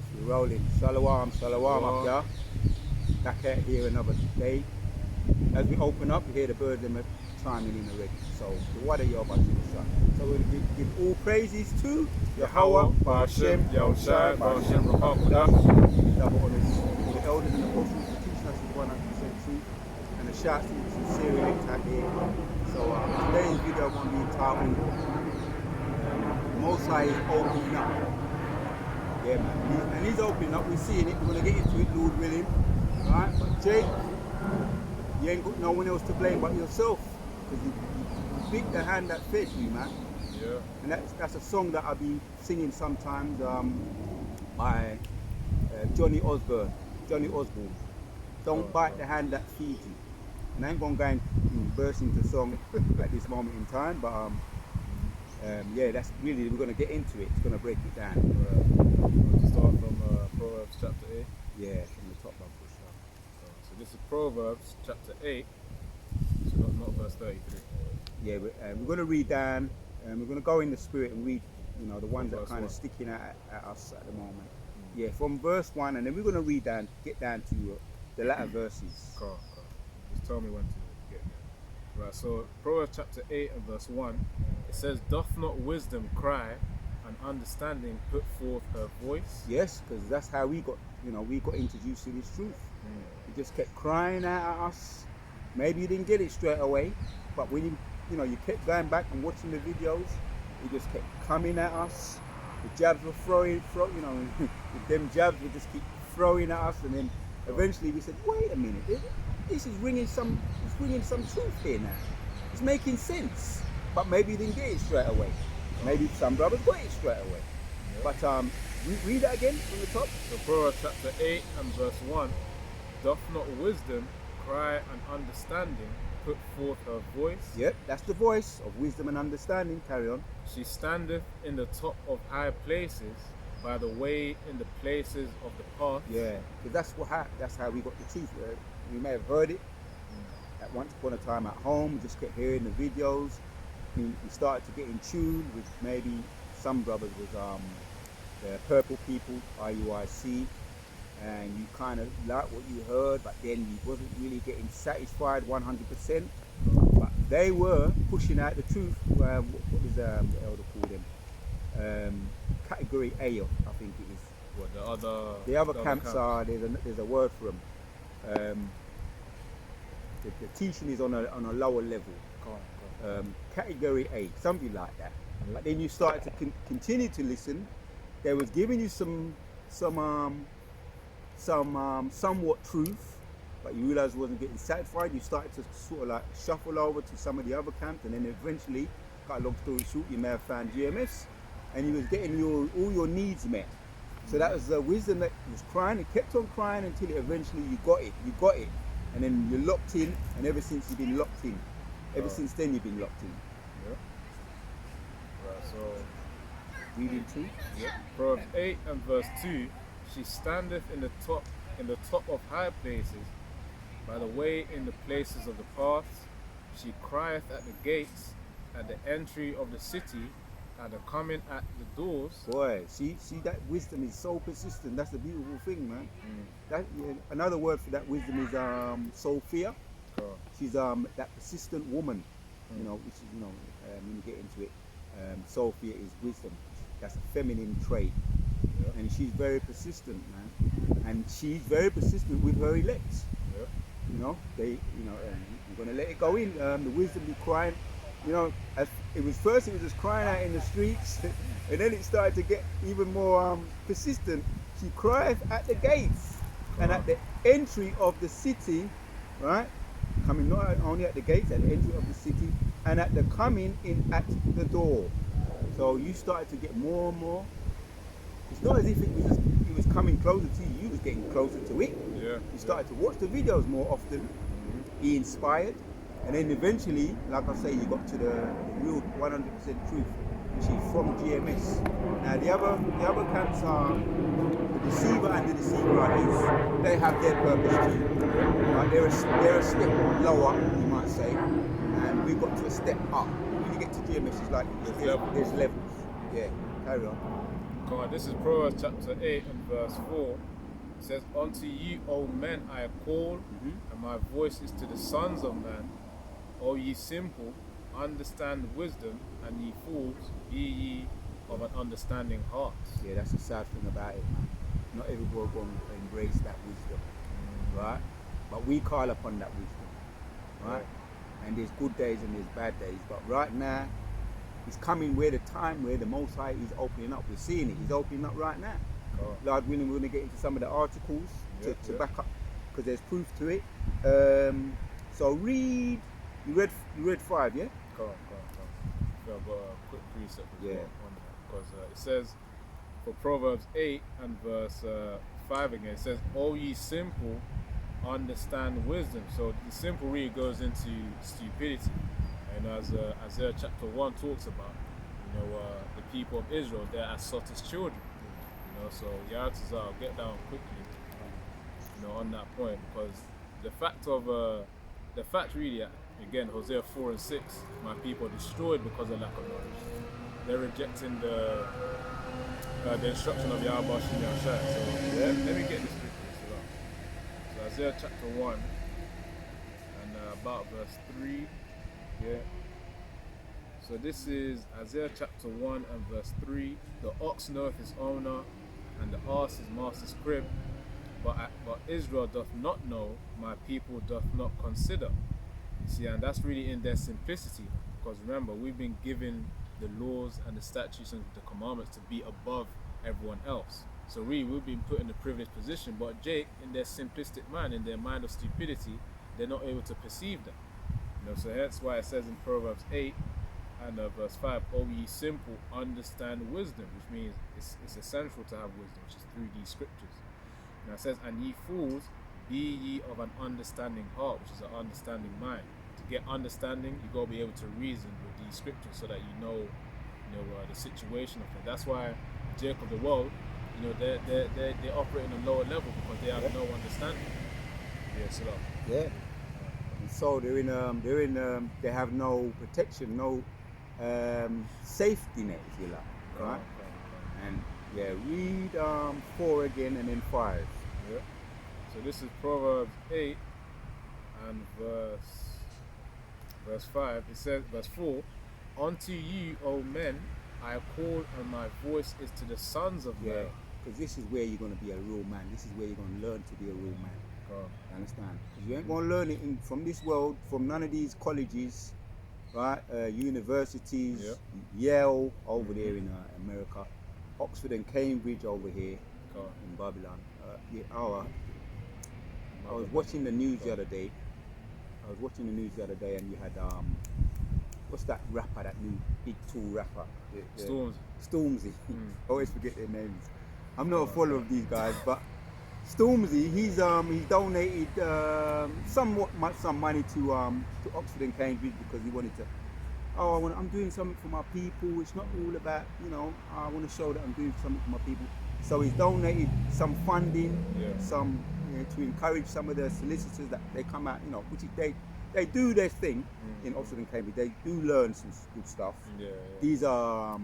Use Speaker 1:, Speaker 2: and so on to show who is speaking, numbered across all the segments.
Speaker 1: Yes, we're rolling. Shalom, shalom up here. Back out here another day. As we open up, you hear the birds them chiming in already. So, what are your budget? So we'll give all praises to Yahweh, Ba'ashem, Yahushai, Ba'ashem, Rakah, double honors to the elders and apostles for teaching us the 100% truth. And a shout to the sincere elect out here. So today's video is going to be entitled Most High is opening up. Yeah, man. And he's opening up. We're seeing it. We're going to get into it, Lord willing. Alright? But Jake, you ain't got no one else to blame but yourself. Because you beat the hand that fed you, man.
Speaker 2: Yeah.
Speaker 1: And that's a song that I'll be singing sometimes by Johnny Osborne. Don't bite the hand that feeds you. And I ain't going to go and burst into song at this moment in time, but yeah, that's really, we're going to get into it. It's going to break it down.
Speaker 2: We'll start from Proverbs chapter 8.
Speaker 1: Yeah, from the top one push up.
Speaker 2: So this is Proverbs chapter 8, so not verse 33.
Speaker 1: Yeah, we're going to read down, and we're going to go in the spirit and read, the ones that are kind of
Speaker 2: 1.
Speaker 1: sticking out at us at the moment. Yeah, from verse 1, and then we're going to read down, get down to the latter verses.
Speaker 2: Cool. Just tell me when to get there. Right, so Proverbs chapter 8 and verse 1, it says, "Doth not wisdom cry, and understanding put forth her voice?"
Speaker 1: Yes, because that's how we got, we got introduced to this truth. He just kept crying out at us. Maybe you didn't get it straight away, but when you kept going back and watching the videos, he just kept coming at us. The jabs were throwing, them jabs would just keep throwing at us, and then eventually we said, wait a minute, this is ringing some truth here now. It's making sense, but maybe you didn't get it straight away. Maybe some brothers got it straight away.
Speaker 2: Yeah.
Speaker 1: But read that again from the top.
Speaker 2: So Proverbs chapter 8 and verse 1, "Doth not wisdom cry and understanding put forth her voice?
Speaker 1: Yep, that's the voice of wisdom and understanding. Carry on.
Speaker 2: She standeth in the top of high places, by the way in the places of the path."
Speaker 1: Yeah, because that's how we got the truth. We may have heard it at once upon a time at home. We just kept hearing the videos. We started to get in tune with maybe some brothers with the Purple People, IUIC, and you kind of liked what you heard, but then you wasn't really getting satisfied 100%. But they were pushing out the truth. What is the elder call them? Category A, I think it is.
Speaker 2: What
Speaker 1: the other camps are, there's a word for them. The teaching is on a lower level. Category A, something like that. But then you started to continue to listen. They was giving you some somewhat truth, but you realized you wasn't getting satisfied. You started to sort of like shuffle over to some of the other camps, and then eventually, cut a long story short, you may have found GMS, and you was getting all your needs met. So that was the wisdom that was crying. It kept on crying until eventually you got it, and then you're locked in. And ever since you've been locked in, since then you've been locked in.
Speaker 2: Yeah. Right. So
Speaker 1: Reading truth.
Speaker 2: yeah. Proverbs 8 and verse 2, "She standeth in the top of high places, by the way in the places of the paths. She crieth at the gates, at the entry of the city, at the coming at the doors."
Speaker 1: Boy, see that wisdom is so persistent. That's the beautiful thing, man. Another word for that wisdom is Sophia.
Speaker 2: Cool.
Speaker 1: She's that persistent woman, which is when you get into it, Sophia is wisdom. That's a feminine trait, and she's very persistent, man. And she's very persistent with her elect.
Speaker 2: Yeah.
Speaker 1: I'm gonna let it go in. The wisdom be crying. As it was just crying out in the streets, and then it started to get even more persistent. She cried at the gates and at the entry of the city, right? Coming not only at the gates, at the entry of the city, and at the coming in at the door. So you started to get more and more. It's not as if it was coming closer to you. You was getting closer to it.
Speaker 2: Yeah.
Speaker 1: You started to watch the videos more often, be inspired. And then eventually, like I say, you got to the real 100% truth, which is from GMS. Now the other camps are the deceiver and the deceiver they have their purpose too. Right? They're a step lower, you might say, and we've got to a step up. When you get to GMS, it's like there's levels. Yeah, carry on.
Speaker 2: Come on, this is Proverbs chapter 8 and verse 4. It says, "Unto you, O men, I call, and my voice is to the sons of man. O ye simple, understand wisdom, and ye fools, be ye of an understanding heart."
Speaker 1: Yeah, that's the sad thing about it, man. Not everybody going to embrace that wisdom, right? But we call upon that wisdom, right? And there's good days and there's bad days. But right now, it's coming where the time where the Most High is opening up. We're seeing it. He's opening up right now. Lord willing, we're going to get into some of the articles to back up, because there's proof to it. So read. You read 5, yeah?
Speaker 2: Come on. So I've got a quick precept as well on that, because it says for Proverbs 8 and verse 5 again, it says, "O ye simple, understand wisdom." So the simple really goes into stupidity, and as Isaiah chapter 1 talks about, the people of Israel, they're as sottest children. So I'll get down quickly, on that point, because the fact really, again, Hosea 4 and 6, my people are destroyed because of lack of knowledge. They're rejecting the instruction of Yahweh Shem Yahshua. So let me get this quickly. So Isaiah chapter 1 and about verse 3. Yeah. So this is Isaiah chapter 1 and verse 3. "The ox knoweth his owner, and the ass his master's crib. But Israel doth not know, my people doth not consider." See, and that's really in their simplicity. Because remember, we've been given the laws and the statutes and the commandments to be above everyone else. So really, we've been put in a privileged position. But Jake, in their simplistic mind, in their mind of stupidity, they're not able to perceive that. So that's why it says in Proverbs 8 and verse 5, "O ye simple, understand wisdom," which means it's essential to have wisdom, which is through these scriptures. Now it says, "And ye fools, be ye of an understanding heart," which is an understanding mind. To get understanding, you got to be able to reason with these scriptures so that you know the situation of it. That's why Jake of the world, they operate on a lower level, because they have no understanding.
Speaker 1: Yeah. And so they have no protection, no safety net, if you like, right? And read 4 again and then 5.
Speaker 2: Yeah. So this is Proverbs 8 and verse 5. It says, verse 4, "Unto you, O men, I call, and my voice is to the sons of men."
Speaker 1: Because this is where you're going to be a real man. This is where you're going to learn to be a real man. You understand? Because you ain't going to learn it from this world, from none of these colleges, right? Universities, Yale over there in America, Oxford and Cambridge over here in Babylon. I was watching the news the other day. And you had what's that rapper? That new big tall rapper? Stormzy. Always forget their names. I'm not a follower of these guys, but Stormzy, he's donated some money to Oxford and Cambridge, because he wanted to. I'm doing something for my people. It's not all about, I want to show that I'm doing something for my people. So he's donated some funding, to encourage some of the solicitors that they come out, which they do their thing in Oxford and Cambridge. They do learn some good stuff. These are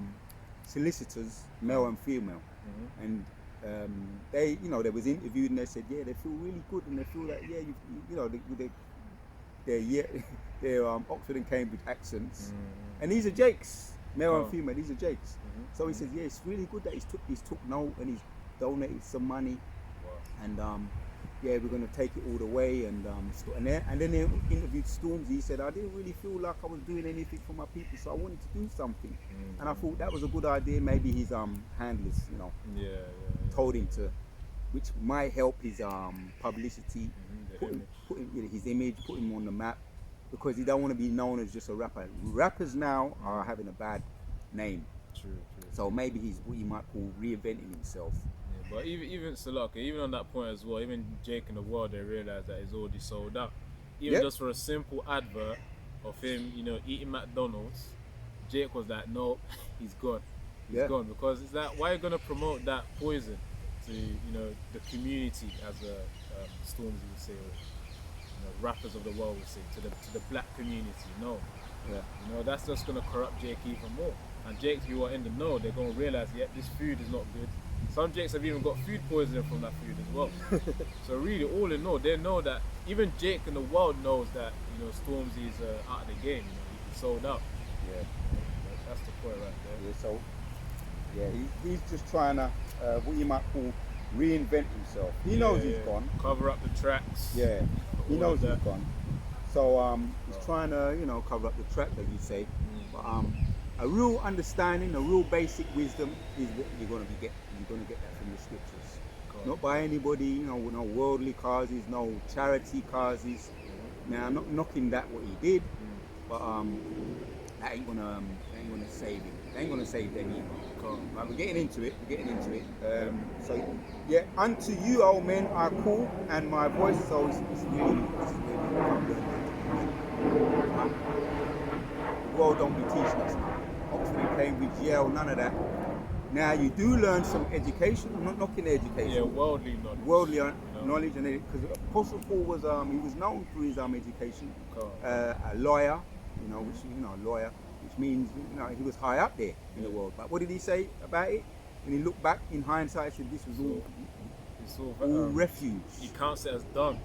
Speaker 1: solicitors, male and female, and they was interviewed and they said they feel really good, and they feel that their Oxford and Cambridge accents, and these are Jakes, male and female. These are Jakes. So he says it's really good that he's took note and he's donated some money, and we're going to take it all the way, and then they interviewed Stormzy. He said, "I didn't really feel like I was doing anything for my people, so I wanted to do something." And I thought that was a good idea. Maybe his handlers, told him to, which might help his publicity, put his image, put him on the map, because he don't want to be known as just a rapper. Rappers now are having a bad name.
Speaker 2: True.
Speaker 1: So maybe he's what you might call reinventing himself.
Speaker 2: But even Salaka, even on that point as well, even Jake in the world, they realize that he's already sold out. Even just for a simple advert of him, eating McDonald's, Jake was like, "No, he's gone. He's gone." Because it's like, why are you gonna promote that poison to the community, as Stormzy would say, or rappers of the world would say, to the black community? No. That's just gonna corrupt Jake even more. And Jakes who are in the know, they're gonna realize, yeah, this food is not good. Some Jakes have even got food poisoning from that food as well. So really, all in all, they know that even Jake in the world knows that, you know, Stormzy's out of the game. You know, he's sold out.
Speaker 1: Yeah.
Speaker 2: That's the point right there.
Speaker 1: Yeah. So yeah, he's just trying to what you might call reinvent himself. He knows he's gone.
Speaker 2: Cover up the tracks.
Speaker 1: Yeah. He
Speaker 2: all
Speaker 1: knows
Speaker 2: of
Speaker 1: he's
Speaker 2: that.
Speaker 1: gone. So he's trying to, you know, cover up the track, like you say. But a real understanding, a real basic wisdom is what you're gonna get that from the scriptures. Not by anybody, you know, no worldly causes, no charity causes. Now I'm not knocking that what he did, but that ain't gonna save him. That ain't gonna save them either. Right, we're getting into it. So yeah, unto you, old men, are cool, and my voice. So it's really right? The world don't be teaching us now. Oxford and Cambridge, Yale, none of that. Now you do learn some education. I'm not knocking education.
Speaker 2: Yeah, worldly knowledge.
Speaker 1: Worldly knowledge, and because Apostle Paul was he was known for his education, a lawyer, you know, a lawyer, which means, you know, he was high up there in the world. But what did he say about it? When he looked back in hindsight, he said this was all refuge.
Speaker 2: He counts it as done.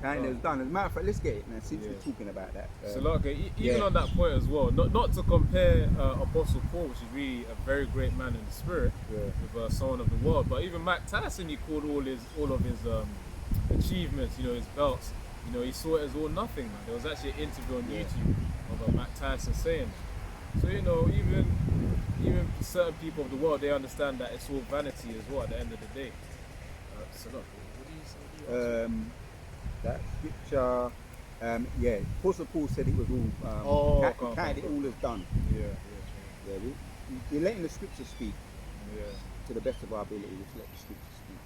Speaker 1: Kind of done. As a matter of fact, let's get it now. Since we're talking about that.
Speaker 2: So look, even on that point as well, not to compare Apostle Paul, which is really a very great man in the spirit, with someone of the world, but even Mike Tyson, he called all of his achievements, you know, his belts, you know, he saw it as all nothing, man. There was actually an interview on YouTube of Mike Tyson saying that. So, you know, even certain people of the world, they understand that it's all vanity as well at the end of the day. So look, what do you say?
Speaker 1: That scripture, Apostle Paul said it was all, counted it all as done. Yeah, we're letting the scripture speak. To the best of our ability, just let the scripture speak.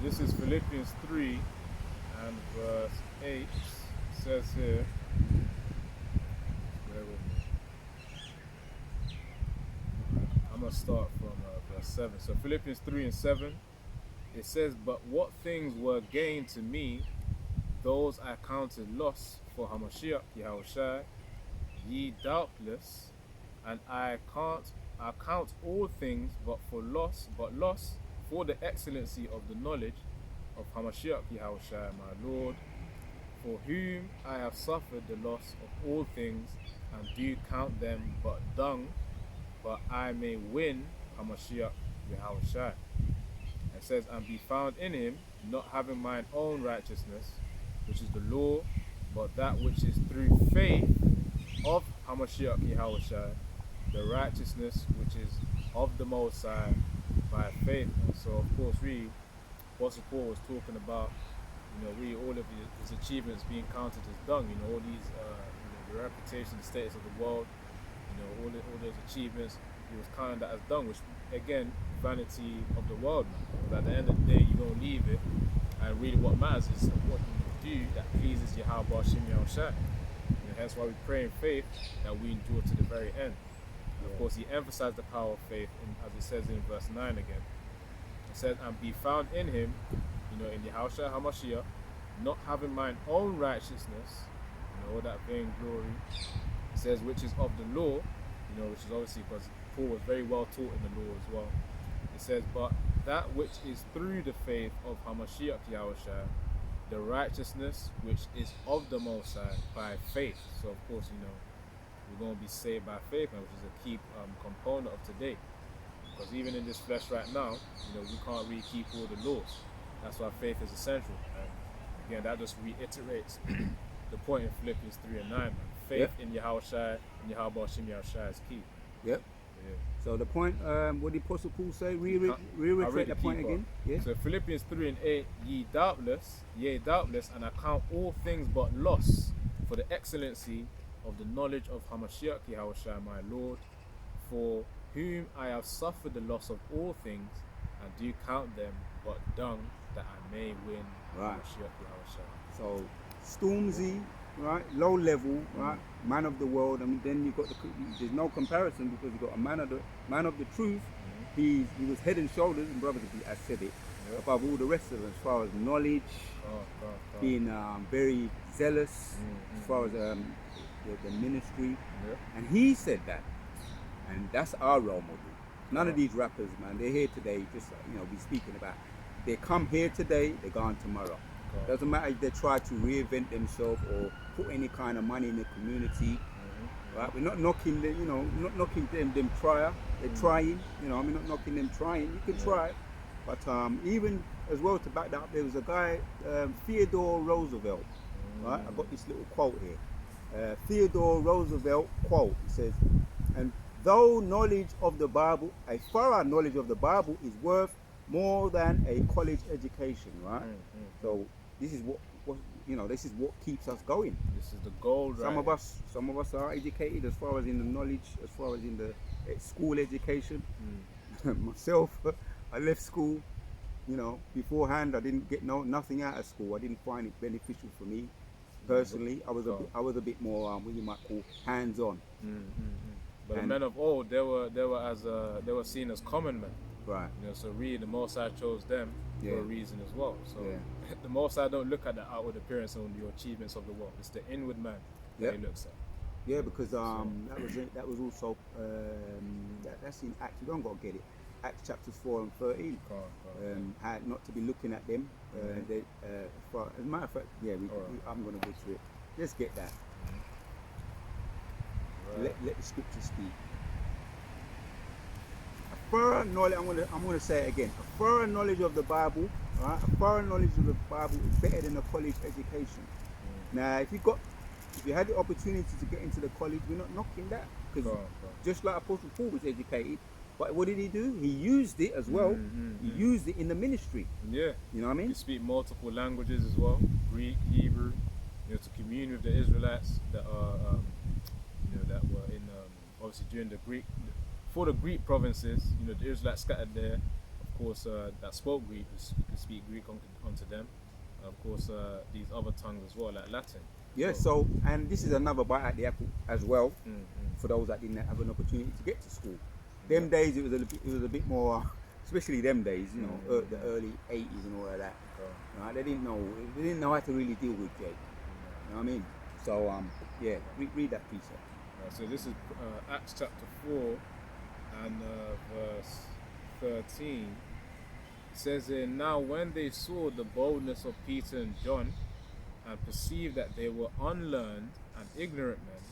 Speaker 2: This is Philippians 3 and verse 8. It says here, bear with me. I'm going to start from verse 7. So Philippians 3 and 7, it says, "But what things were gain to me, those I counted loss for Hamashiach Yahushua, ye doubtless, and I count all things but loss for the excellency of the knowledge of Hamashiach Yahushua my Lord, for whom I have suffered the loss of all things, and do count them but dung, but I may win Hamashiach Yahushua." It says, "And be found in him, not having mine own righteousness, which is the law, but that which is through faith of Hamashiach Yahushua, the righteousness which is of the Most High by faith." And so, of course, really, Apostle Paul was talking about, you know, really all of his achievements being counted as dung. You know, all these, the reputation, the status of the world, you know, all those achievements, he was counting that as dung, which, again, vanity of the world, man. But at the end of the day, you're going to leave it, and really what matters is what you do that pleases Yahweh Shem Yahushua. Hence why we pray in faith that we endure to the very end. And of course, he emphasized the power of faith, as it says in verse 9 again. It says, "And be found in him, you know, in Yahushua HaMashiach, not having mine own righteousness," you know, all that vain glory. It says, "which is of the law," you know, which is obviously because Paul was very well taught in the law as well. It says, "But that which is through the faith of Hamashiach Yahushua, the righteousness which is of the Most High by faith." So of course, you know, we're going to be saved by faith, which is a key component of today. Because even in this flesh right now, you know, we can't really keep all the laws. That's why faith is essential. And again, that just reiterates the point in Philippians 3 and 9. Man. Faith in Yahushua and Yahweh Shem Yahushua is key.
Speaker 1: Yep.
Speaker 2: Yeah.
Speaker 1: So the point, what did Apostle Paul say? Reiterate the point again. Yeah.
Speaker 2: So Philippians 3 and 8, yea doubtless, and I count all things but loss for the excellency of the knowledge of Hamashiach Yahushua my Lord, for whom I have suffered the loss of all things, and do count them but dung, that I may win Hamashiach Yahushua.
Speaker 1: So Stormzy right, low level, right, man of the world, and then you've got there's no comparison because you've got a man of the truth. He was head and shoulders, and brothers, I said it,
Speaker 2: Yep.
Speaker 1: above all the rest of them as far as knowledge, being very zealous as far as the ministry,
Speaker 2: Yep.
Speaker 1: and he said that, and that's our role model. None of these rappers, man, they're here today, just we speaking about. They come here today, they're gone tomorrow. Doesn't matter if they try to reinvent themselves or put any kind of money in the community. Right? We're not knocking them, not knocking them trier. They're trying, I'm not knocking them trying. You can try, but even as well to back that up, there was a guy, Theodore Roosevelt. Right? I got this little quote here. Theodore Roosevelt quote. He says, "And though knowledge of the Bible, a thorough knowledge of the Bible, is worth more than a college education." Right? So this is what this is what keeps us going.
Speaker 2: This is the gold.
Speaker 1: Some of us are educated as far as in the knowledge, as far as in the school education. Myself, I left school, beforehand. I didn't get nothing out of school. I didn't find it beneficial for me personally. I was a bit more what you might call hands-on.
Speaker 2: But the men of old, they were seen as common men.
Speaker 1: Right.
Speaker 2: So really the Most High chose them for a reason as well. So the Most High don't look at the outward appearance and your achievements of the world. It's the inward man that he looks at.
Speaker 1: Yeah, because that was also that's in Acts. You don't got to get it. Acts chapters 4 and 13. Had not to be looking at them. As a matter of fact, I'm going to go through it. Let's get that. Right. Let the scripture speak. A thorough knowledge. I'm going to say it again. A thorough knowledge of the Bible. Right? A thorough knowledge of the Bible is better than a college education. Now, if you had the opportunity to get into the college, we're not knocking that, because just like Apostle Paul was educated, but what did he do? He used it as well. He used it in the ministry. Yeah. You know what I mean?
Speaker 2: You speak multiple languages as well, Greek, Hebrew, to commune with the Israelites that are, that were in, obviously during for the Greek provinces, the Israelites scattered there, of course, that spoke Greek, we could speak Greek onto them. Of course, these other tongues as well, like Latin.
Speaker 1: Yeah, so, and this is another bite at the apple as well, for those that didn't have an opportunity to get to school. Them days, it was a bit more, especially them days, the early 80s and all of that. Right? They didn't know how to really deal with Jake. You know what I mean? So, read that piece.
Speaker 2: So this is Acts chapter 4 and verse 13. It says here, "Now when they saw the boldness of Peter and John, and perceived that they were unlearned and ignorant men,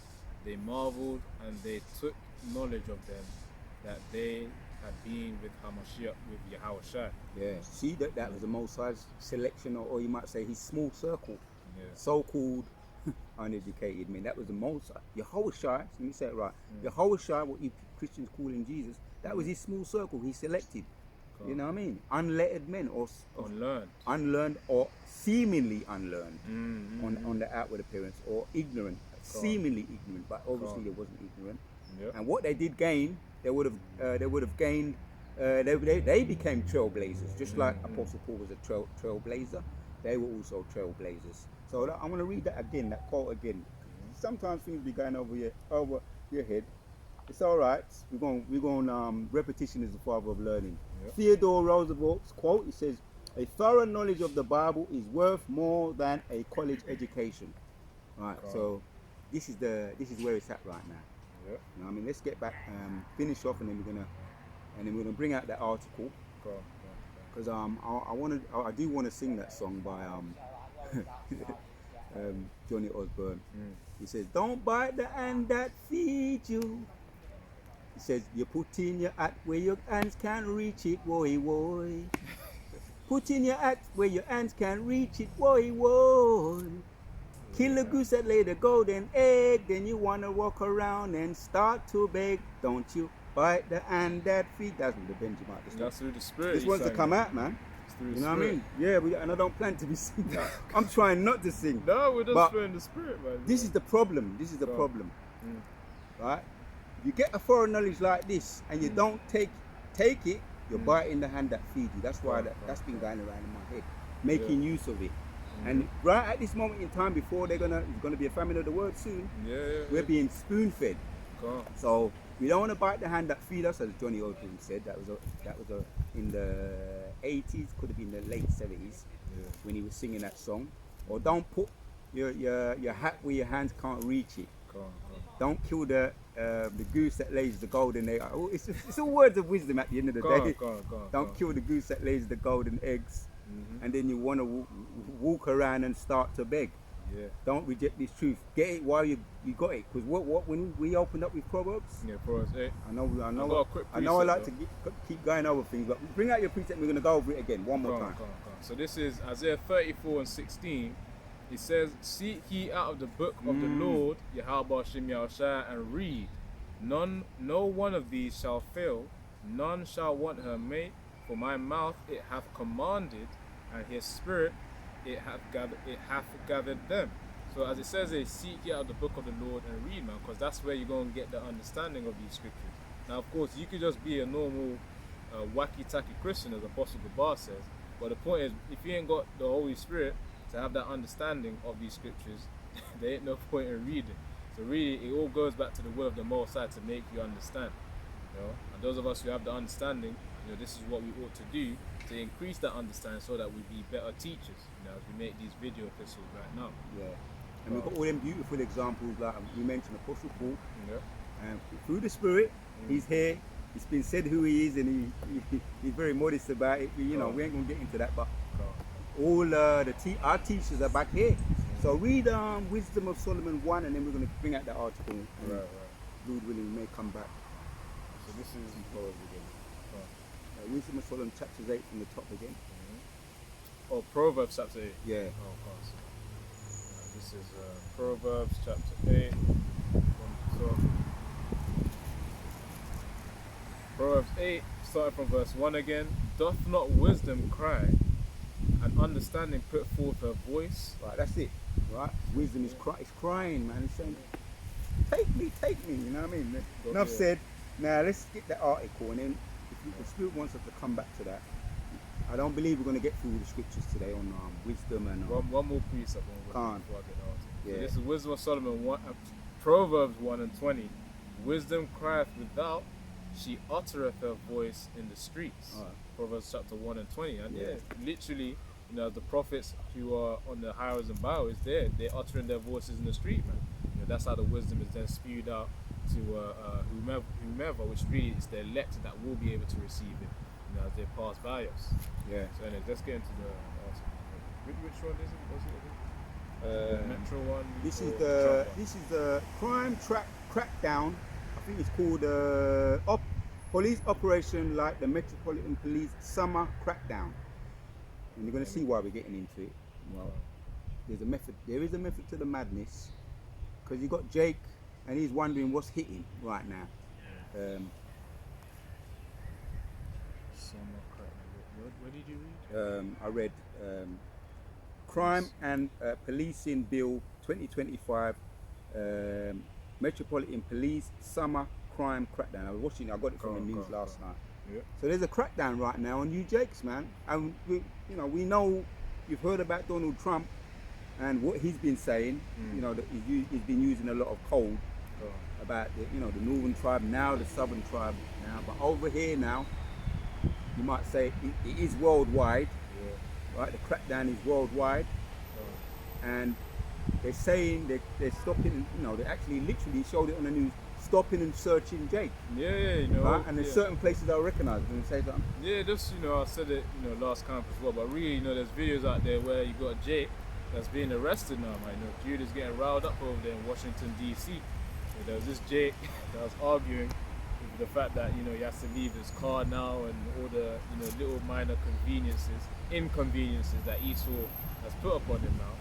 Speaker 2: they marveled, and they took knowledge of them, that they had been with Hamashiach, with Yahushua."
Speaker 1: Yeah, see that was the Most High's selection, or you might say his small circle, so-called uneducated men. That was the Most High. Yahushua, let me say it right. Yahushua, what you Christians call in Jesus, that was his small circle. He selected. You know what I mean? Unlettered men, or unlearned, or seemingly unlearned on the outward appearance, or ignorant, seemingly ignorant, but obviously they wasn't ignorant. And what they did gain, they would have gained. They became trailblazers, just like Apostle Paul was a trailblazer. They were also trailblazers. So I'm going to read that again, that quote again. Sometimes things be going over your head. It's all right. We're going. Repetition is the father of learning. Theodore Roosevelt's quote. It says, "A thorough knowledge of the Bible is worth more than a college education." Right. So this is where it's at right now. You know what I mean? Let's get back, finish off, and then we're gonna bring out that article. Because I do want to sing that song by Johnny Osborne. He says, "Don't bite the hand that feeds you." He says, "You put in your hat where your hands can't reach it, woy woy. Put in your hat where your hands can't reach it, woy woy. Kill the goose that laid the golden egg, then you wanna walk around and start to beg. Don't you bite the hand that feeds." That's with the Benjamin.
Speaker 2: That's through the spirit.
Speaker 1: This wants to come out, man. You know what I mean? Yeah, and I don't plan to be singing. I'm trying not to sing.
Speaker 2: No, we're just throwing the spirit, man.
Speaker 1: This is the problem. Problem. Right? You get a foreign knowledge like this, and you don't take it, you're biting the hand that feeds you. That's why that's been going around in my head. Making use of it. And right at this moment in time, before there's gonna be a famine of the word soon, we're being spoon fed. So we don't want to bite the hand that feed us, as Johnny Oldham said. That was in the 80s, could have been the late 70s, when he was singing that song. Or don't put your hat where your hands can't reach it. Don't kill the goose that lays the golden egg. Oh, it's all words of wisdom at the end of the day. Don't kill the goose that lays the golden eggs, and then you want to walk around and start to beg. Don't reject this truth. Get it while you got it. Because what when we opened up with Proverbs?
Speaker 2: Proverbs 8.
Speaker 1: I know I like to keep going over things, but bring out your precept. We're going to go over it again one more time.
Speaker 2: So this is Isaiah 34:16. It says, "Seek ye out of the book of the Lord, Yahweh Shem Yahushua, and read. No one of these shall fail, none shall want her mate. For my mouth it hath commanded, and his spirit it hath gathered them." So as it says, seek ye out of the book of the Lord and read, man, because that's where you're going to get the understanding of these scriptures. Now, of course, you could just be a normal wacky-tacky Christian, as Apostle Gabar says, but the point is, if you ain't got the Holy Spirit to have that understanding of these scriptures, there ain't no point in reading. So really, it all goes back to the word of the Most High to make you understand. And those of us who have the understanding, this is what we ought to do to increase that understanding, so that we be better teachers. As we make these video epistles right now.
Speaker 1: And we've got all them beautiful examples, like we mentioned, Apostle Paul. And through the Spirit, he's here. It's been said who he is, and he's very modest about it. We ain't gonna get into that, but all our teachers are back here. So read Wisdom of Solomon 1, and then we're gonna bring out that article. Lord willing, we may come back.
Speaker 2: So this is Proverbs again.
Speaker 1: Wisdom of Solomon, chapters 8 from the top again.
Speaker 2: Oh, Proverbs chapter 8.
Speaker 1: Yeah.
Speaker 2: This is Proverbs chapter 8. Proverbs 8, starting from verse 1 again. "Doth not wisdom cry, and understanding put forth her voice?"
Speaker 1: Right, that's it. Right? Wisdom is crying, man. It's saying, take me, you know what I mean? Enough said. Now let's get that article, and then if the Spirit wants us to come back to that. I don't believe we're going to get through the scriptures today on wisdom and
Speaker 2: one more precept before I get the article. So this is Wisdom of Solomon 1, Proverbs 1:20. "Wisdom crieth without, she uttereth her voice in the streets." Proverbs chapter 1:20. And literally, the prophets who are on the highways and byways, they're uttering their voices in the street, man. That's how the wisdom is then spewed out to whomever, which really is the elect that will be able to receive it as they pass by us. So anyway, let's get into the article. Which one is it? Was it the Metro one?
Speaker 1: This is the crime crackdown. I think it's called police operation like the Metropolitan Police Summer Crackdown. And you're going to see why we're getting into it. Well, there is a method to the madness, because you got Jake and he's wondering what's hitting right now.
Speaker 2: What did you read?
Speaker 1: I read Crime and Policing Bill 2025, Metropolitan Police Summer Crime Crackdown. I got it from the news last night. So there's a crackdown right now on you Jakes, man. And we know you've heard about Donald Trump and what he's been saying. That he's been using a lot of code about the northern tribe now, the southern tribe now. But over here now, you might say it is worldwide, right? The crackdown is worldwide, and they're saying they're stopping. They actually literally showed it on the news, stopping and searching Jake. Right? And there's certain places I recognise. When say something.
Speaker 2: I said it last camp as well. But really, there's videos out there where you got Jake that's being arrested now, man. Judah's getting riled up over there in Washington D.C. There was this Jake that was arguing with the fact that he has to leave his car now, and all the little minor inconveniences that Esau has put upon him now,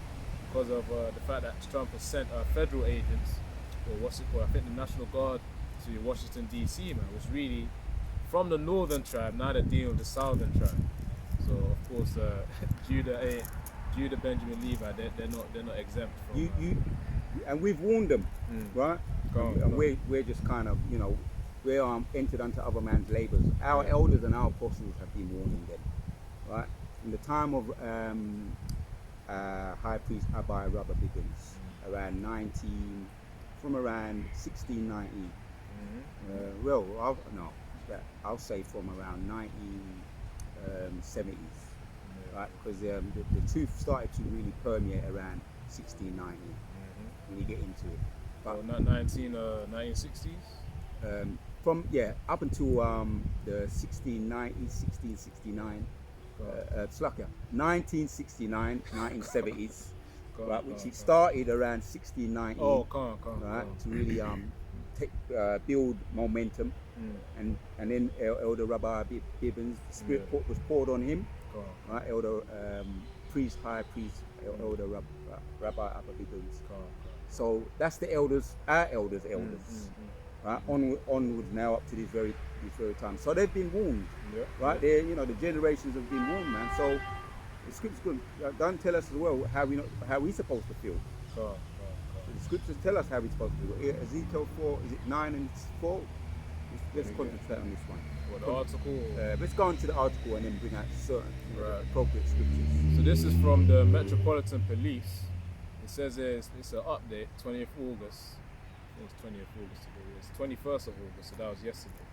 Speaker 2: because of the fact that Trump has sent federal agents, or what's it called, I think the National Guard, to Washington D.C., man, which really from the northern tribe, now they're dealing with the southern tribe. So of course Judah Benjamin Levi, they're not exempt from
Speaker 1: and we've warned them, right? And we're just kind of, we're entered unto other man's labours. Our elders and our apostles have been warning them, right? In the time of High Priest Abai Rabba Biggins around 1690. Well, I'll say from around 1970s, right? Because the truth started to really permeate around 1690 when you get into it. But
Speaker 2: Not 1960s.
Speaker 1: up until the 1690s, 1669. Slacker, 1969, 1970s, right? Which it started around 1690.
Speaker 2: Oh, come
Speaker 1: right? To really build momentum, and then Elder Rabbi Bibbins, the Spirit was poured on him, right? Elder priest, high priest, Elder Rabbi Abba Bibbins. So that's the elders, our elders, right? Onwards now up to this very time. So they've been warned, right? They, the generations have been warned, man. So the scriptures don't tell us as well how we supposed to feel. The scriptures tell us how we're supposed to feel. Ezekiel 4, is it 9 and 4? Let's concentrate on this one.
Speaker 2: What, the article?
Speaker 1: Let's go into the article and then bring out certain appropriate scriptures.
Speaker 2: So this is from the Metropolitan Police. It says it's an update, 20th August. I think it's 20th August today. It's 21st of August, so that was yesterday.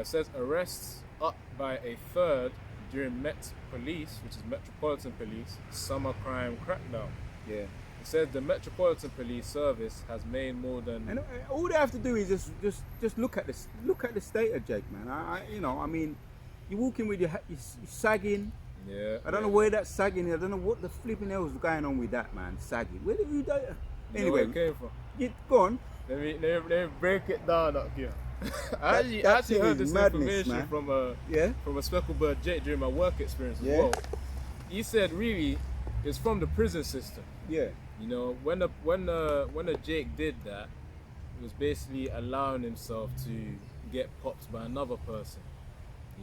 Speaker 2: It says arrests up by a third during Met Police, which is Metropolitan Police, summer crime crackdown.
Speaker 1: Yeah.
Speaker 2: It says the Metropolitan Police Service has made more than.
Speaker 1: And all they have to do is just look at this. Look at the state of Jake, man. I mean, you're walking with your sagging.
Speaker 2: Yeah.
Speaker 1: I don't know where that sagging is. I don't know what the flipping hell is going on with that, man. Sagging. Where did you do? Anyway,
Speaker 2: where it came from.
Speaker 1: Go on.
Speaker 2: Let me break it down up here. I actually heard this
Speaker 1: madness,
Speaker 2: information
Speaker 1: man.
Speaker 2: from a Specklebird Jake during my work experience as well. He said really it's from the prison system.
Speaker 1: Yeah.
Speaker 2: When a Jake did that, it was basically allowing himself to get popped by another person,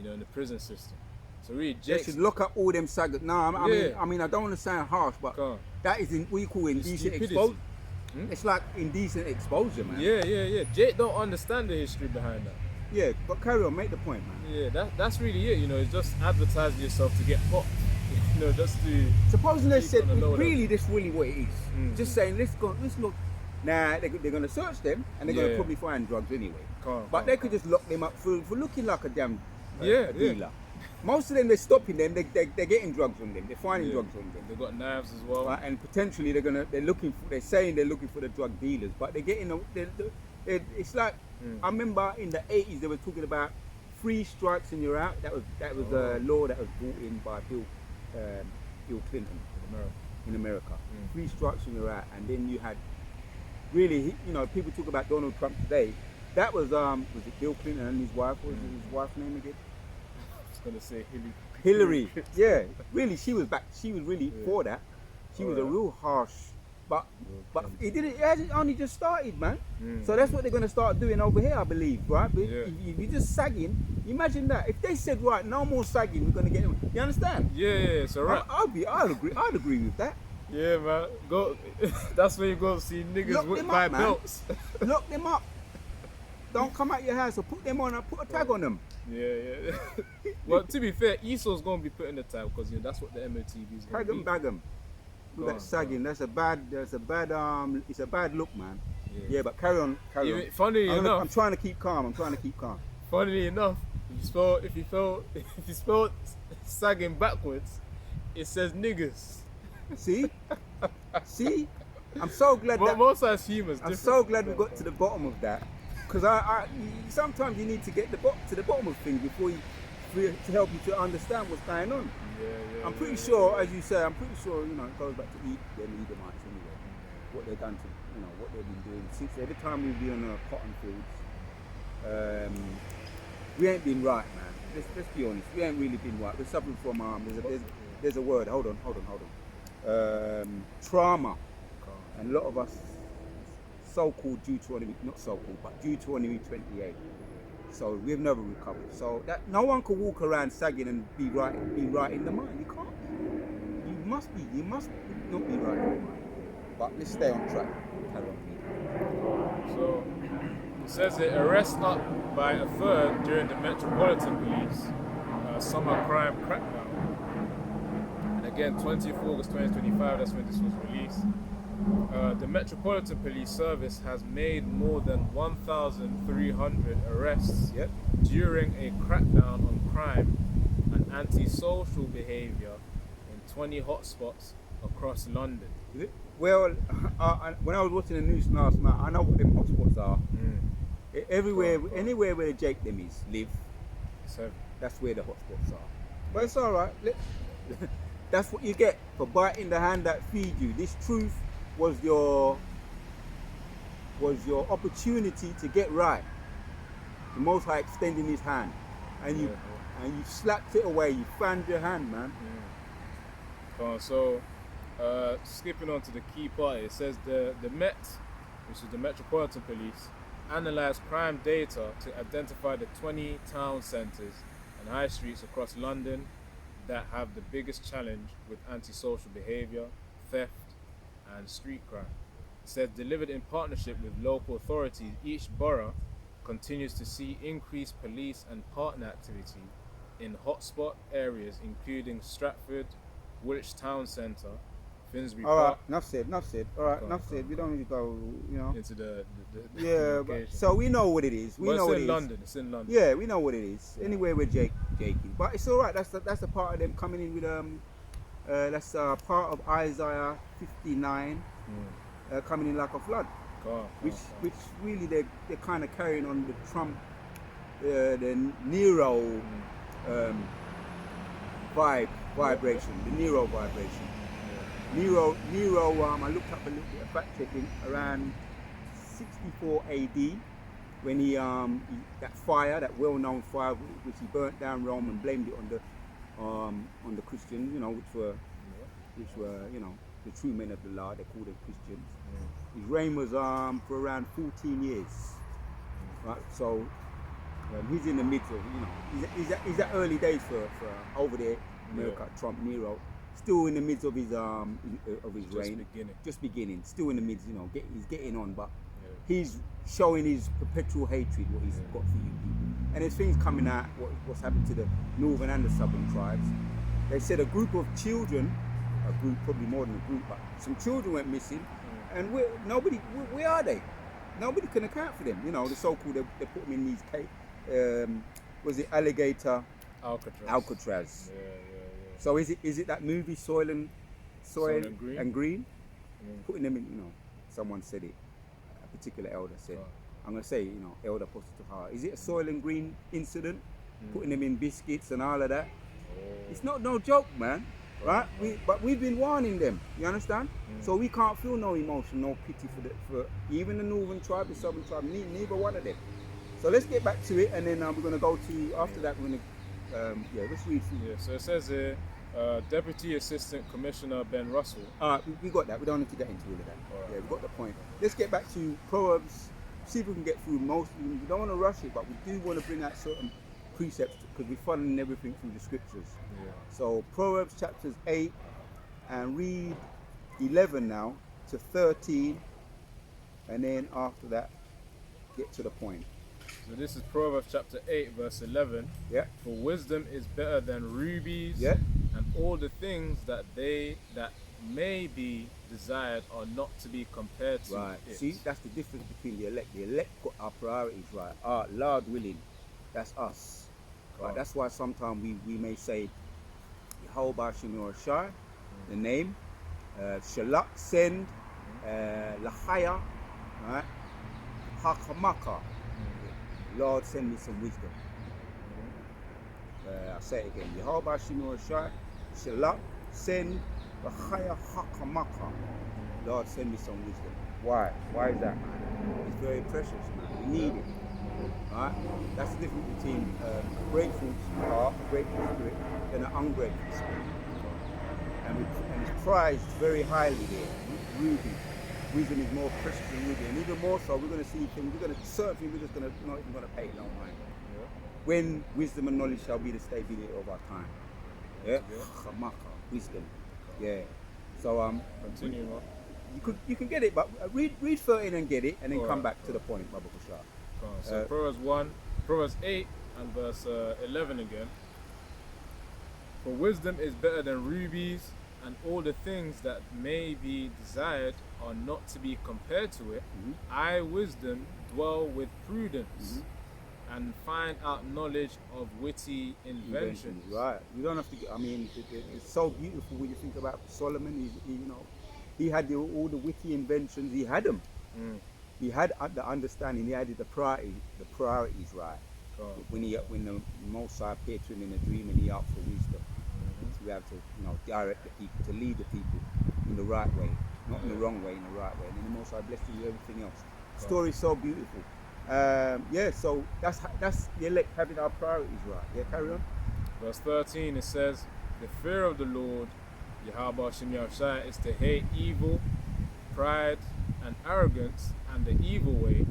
Speaker 2: in the prison system. So really, Jake
Speaker 1: should lock up all them saggers. No, I mean, I don't want to sound harsh, but that is what you call indecent exposure. It's like indecent exposure, man.
Speaker 2: Yeah. Jake don't understand the history behind that.
Speaker 1: Yeah, but carry on, make the point, man.
Speaker 2: Yeah, that's really it. It's just advertising yourself to get popped. Just to.
Speaker 1: Supposing they said this really what it is. Just saying, let's look. Nah, they're going to search them and they're going to probably find drugs anyway. But they could just lock them up for looking like a damn dealer. Most of them, they're stopping them. They're getting drugs on them. They're finding drugs on them.
Speaker 2: They've got knives as well.
Speaker 1: Right? And potentially they're saying they're looking for the drug dealers, but they're getting. It's like I remember in the 80s they were talking about 3 strikes and you're out. That was a law that was brought in by Bill Clinton in America. 3 strikes and you're out, and then you had really, people talk about Donald Trump today. That was it Bill Clinton and his wife? What was his wife's name again?
Speaker 2: Gonna say
Speaker 1: Hillary. Yeah, really, she was really for that. She was a real harsh, but it hasn't only just started, man. So that's what they're gonna start doing over here, I believe, right? But if you're just sagging, imagine that. If they said, right, no more sagging, we're gonna get them. You understand?
Speaker 2: Yeah, so right.
Speaker 1: I'd agree with that.
Speaker 2: Yeah, man. Go. That's where you go see niggas with my belts.
Speaker 1: Lock them up. Don't come out your house or put them on. Put a tag on them.
Speaker 2: Yeah. Well, to be fair, Esau's gonna be putting the tag because that's what the MOTV is gonna be.
Speaker 1: Bag them. With that sagging, it's a bad look, man. Yeah, but carry on.
Speaker 2: Funnily enough,
Speaker 1: I'm trying to keep calm.
Speaker 2: Funnily enough, if you spell sagging backwards, it says niggas.
Speaker 1: See, I'm so glad that
Speaker 2: most as humans.
Speaker 1: I'm so glad we got to the bottom of that. Because sometimes you need to get to the bottom of things before to help you to understand what's going on. I'm pretty sure, as you say, it goes back to them Edomites anyway. What they've done to, what they've been doing since every time we've been on cotton fields. We ain't been right, man. Let's be honest. We ain't really been right. We're suffering from there's a word. Hold on. Trauma, and a lot of us. So-called Deuteronomy, not so-called, but Deuteronomy 28. So we've never recovered. So that no one can walk around sagging and be right in the mind. You can't. You must not be right in the mind. But let's stay on track. Carry on.
Speaker 2: So it says it arrests up by a third during the Metropolitan Police summer crime crackdown. And again, 20th August 2025, that's when this was released. The Metropolitan Police Service has made more than 1,300 arrests
Speaker 1: Yep.
Speaker 2: during a crackdown on crime and antisocial behaviour in 20 hotspots across London.
Speaker 1: Is it? Well, when I was watching the news last night, I know what them hotspots are. Everywhere,
Speaker 2: Go on.
Speaker 1: anywhere where Jake them is live,
Speaker 2: So,
Speaker 1: that's where the hotspots are. But it's all right. That's what you get for biting the hand that feeds you. This truth was your opportunity to get right. The Most High extending His hand, and you slapped it away. You fanned your hand, man.
Speaker 2: So, skipping on to the key part, it says the Met, which is the Metropolitan Police, analysed crime data to identify the 20 town centres and high streets across London that have the biggest challenge with antisocial behaviour, theft and street crime. It says delivered in partnership with local authorities, each borough continues to see increased police and partner activity in hotspot areas including Stratford, Woolwich Town Centre, Finsbury
Speaker 1: All right,
Speaker 2: Park,
Speaker 1: enough said. All right,
Speaker 2: Go on,
Speaker 1: enough
Speaker 2: go
Speaker 1: said.
Speaker 2: on,
Speaker 1: We
Speaker 2: go
Speaker 1: don't need to go, you know.
Speaker 2: into the
Speaker 1: Yeah, but,
Speaker 2: location.
Speaker 1: so we know what it is. We
Speaker 2: But
Speaker 1: know
Speaker 2: it's
Speaker 1: what
Speaker 2: in
Speaker 1: it is.
Speaker 2: London. It's in London.
Speaker 1: Yeah, we know what it is.
Speaker 2: Yeah.
Speaker 1: Anywhere where Jake is, but it's all right. That's a part of them coming in with that's part of Isaiah 59 coming in like a flood, which really they're kind of carrying on the Trump, the Nero vibration, the Nero vibration. Nero. I looked up a little bit of fact checking around 64 AD when he that fire, that well-known fire, which he burnt down Rome and blamed it on the Christians, you know, which were you know the true men of the law. They called them Christians. His reign was for around 14 years, right? So he's in the midst of, you know, he's at early days for over there, America, Trump, Nero. Still in the midst of his reign, just beginning. Still in the midst, you know, he's getting on, but he's showing his perpetual hatred, what he's got for you people. And there's things coming out, what's happened to the northern and the southern tribes. They said a group of children, probably more than a group, but some children went missing, and where are they? Nobody can account for them. You know, the so-called, they put them in these was it Alcatraz?
Speaker 2: Yeah.
Speaker 1: So is it that movie Soil and Green? Putting them in, you know, someone said it, a particular elder said, I'm going to say, you know, Elder Apostle Tahar, is it a Soil and Green incident? Putting them in biscuits and all of that? It's not no joke, man, right? But we've been warning them, you understand? So we can't feel no emotion, no pity for even the northern tribe, the southern tribe, neither one of them. So let's get back to it, and then we're going to go to, after that, we're going to, let's read through.
Speaker 2: Yeah, so it says here, Deputy Assistant Commissioner Ben Russell.
Speaker 1: We got that. We don't need to get into all of that.
Speaker 2: Right.
Speaker 1: Yeah, we got the point. Let's get back to Proverbs. See if we can get through most. We don't want to rush it, but we do want to bring out certain precepts because we're following everything through the scriptures.
Speaker 2: Yeah.
Speaker 1: So Proverbs chapters 8 and read 11 now to 13, and then after that, get to the point.
Speaker 2: So this is Proverbs chapter 8 verse 11.
Speaker 1: Yeah.
Speaker 2: For wisdom is better than rubies,
Speaker 1: Yeah.
Speaker 2: and all the things that may be desired are not to be compared to
Speaker 1: Right.
Speaker 2: it.
Speaker 1: See, that's the difference between the elect. The elect got our priorities right. Our Lord willing, that's us. Right. That's why sometimes we may say Yehovah Shemor Shai, the name, Shalak, send, Lahaya, right? Hakamaka. Lord, send me some wisdom. I'll say it again. Yehovah Shemor Shai, Shalak, send, Lahaya, Hakamaka. Lord, send me some wisdom. Why? Why is that, man? It's very precious, man. We need it. Right? That's the difference between a grateful heart, a grateful spirit, and an ungrateful spirit. And it's prized very highly there. Ruby. Wisdom is more precious than ruby. And even more so, we're going to see things, certain things we're just not even going to pay no mind.
Speaker 2: Yeah.
Speaker 1: When wisdom and knowledge shall be the stability of our time. Yeah? Chamaka, wisdom. Yeah. So,
Speaker 2: Continue on.
Speaker 1: you can get it, but read 13 and get it, and then come back to the point, Baba Kushar.
Speaker 2: So Proverbs 8 and verse 11 again. For wisdom is better than rubies, and all the things that may be desired are not to be compared to it.
Speaker 1: Mhm.
Speaker 2: I, wisdom, dwell with prudence, and find out knowledge of witty inventions.
Speaker 1: Right. You don't have to get, I mean, it's so beautiful when you think about Solomon. He had all the witty inventions. He had them.
Speaker 2: Mm.
Speaker 1: He had the understanding. He had the priorities right.
Speaker 2: God.
Speaker 1: When the Most High appeared to him in a dream and he asked for wisdom, so we have to direct the people, to lead the people in the right way, not in the wrong way, in the right way. And then the Most High blessed him with everything else. The story is so beautiful. So that's the elect having our priorities right. Yeah, carry on.
Speaker 2: Verse 13, it says, the fear of the Lord, Yahweh Shem Yahushua, is to hate evil, pride, and arrogance, and the evil way,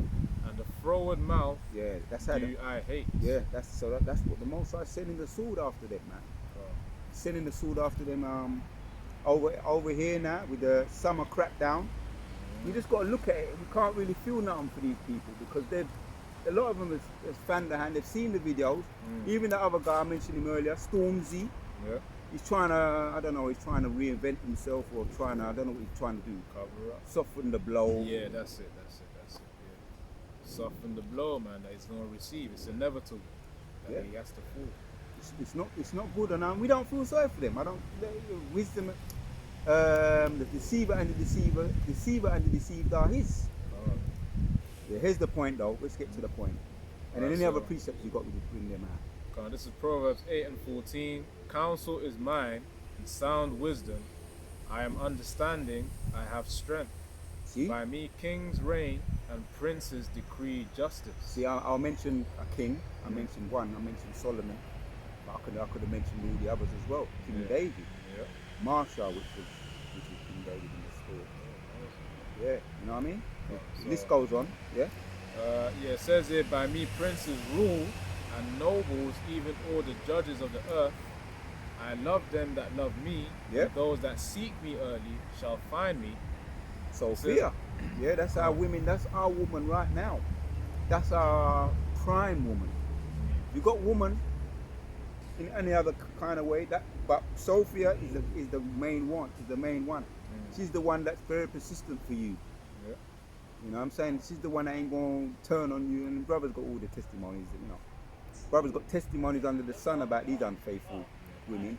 Speaker 2: and the froward mouth
Speaker 1: Yeah, that's how.
Speaker 2: do I hate.
Speaker 1: Yeah, that's what the Most High is sending the sword after them, man. Sending the sword after them. Over here now with the summer crackdown. You just got to look at it. We can't really feel nothing for these people because a lot of them has fanned the hand. They've seen the videos. Even the other guy I mentioned him earlier, Stormzy.
Speaker 2: Yeah.
Speaker 1: He's trying to, I don't know, he's trying to reinvent himself or I don't know what he's trying to do.
Speaker 2: Cover up.
Speaker 1: Soften the blow.
Speaker 2: Yeah, that's it. Yeah. Soften the blow, man, that he's going to receive. It's inevitable that he has to fall.
Speaker 1: It's not good, and we don't feel sorry for them. Wisdom, the deceiver and the deceived are his. Yeah, here's the point, though. Let's get to the point. And then any other precepts you got, we just bring them out.
Speaker 2: This is Proverbs 8 and 14. Counsel is mine, and sound wisdom. I am understanding. I have strength.
Speaker 1: See?
Speaker 2: By me kings reign, and princes decree justice.
Speaker 1: See, I'll mention a king. I mentioned one. I mentioned Solomon. But I could have mentioned all the others as well. King David.
Speaker 2: Yeah.
Speaker 1: Marsha, which was King David in the story. Yeah, you know what I mean?
Speaker 2: So-
Speaker 1: This goes on, yeah?
Speaker 2: It says here, by me princes rule, and nobles, even all the judges of the earth. I love them that love me,
Speaker 1: Yeah.
Speaker 2: and those that seek me early shall find me.
Speaker 1: Sophia. Yeah, that's our women, that's our woman right now. That's our prime woman. You got woman in any other kind of way, but Sophia is the main one, She's the one that's very persistent for you.
Speaker 2: Yeah.
Speaker 1: You know what I'm saying? She's the one that ain't gonna turn on you, and brother's got all the testimonies, Brother's got testimonies under the sun about these unfaithful women.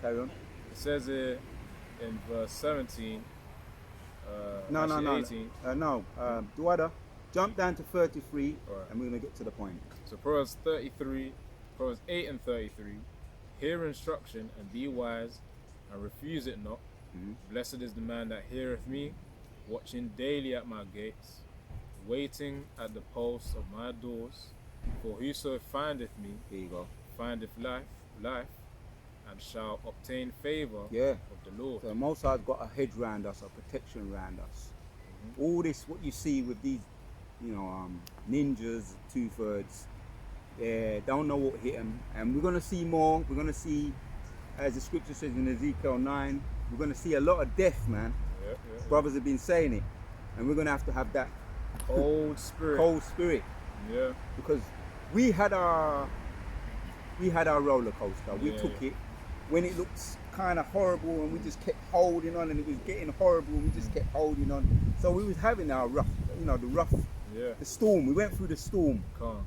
Speaker 1: Carry on.
Speaker 2: It says here in verse 17.
Speaker 1: No.
Speaker 2: 18.
Speaker 1: Duada, jump down to 33,
Speaker 2: Alright.
Speaker 1: and we're gonna get to the point.
Speaker 2: So Proverbs 8 and 33. Hear instruction and be wise, and refuse it not. Blessed is the man that heareth me, watching daily at my gates, waiting at the posts of my doors. For whoso findeth me
Speaker 1: Here you go.
Speaker 2: findeth life, and shall obtain favor
Speaker 1: Yeah.
Speaker 2: of the Lord.
Speaker 1: So Most High's got a hedge round us, a protection round us. All this, what you see with these, ninjas, 2/3, they don't know what hit them. And we're going to see more. We're going to see, as the scripture says in Ezekiel 9, we're going to see a lot of death, man.
Speaker 2: Yeah.
Speaker 1: Brothers have been saying it. And we're going to have that
Speaker 2: Cold spirit.
Speaker 1: cold spirit.
Speaker 2: Yeah.
Speaker 1: Because we had our roller coaster. We
Speaker 2: Yeah,
Speaker 1: took
Speaker 2: yeah.
Speaker 1: it when it looked kind of horrible, and we just kept holding on, and it was getting horrible, and we just kept holding on. So we was having our rough,
Speaker 2: Yeah.
Speaker 1: the storm. We went through the storm.
Speaker 2: Calm.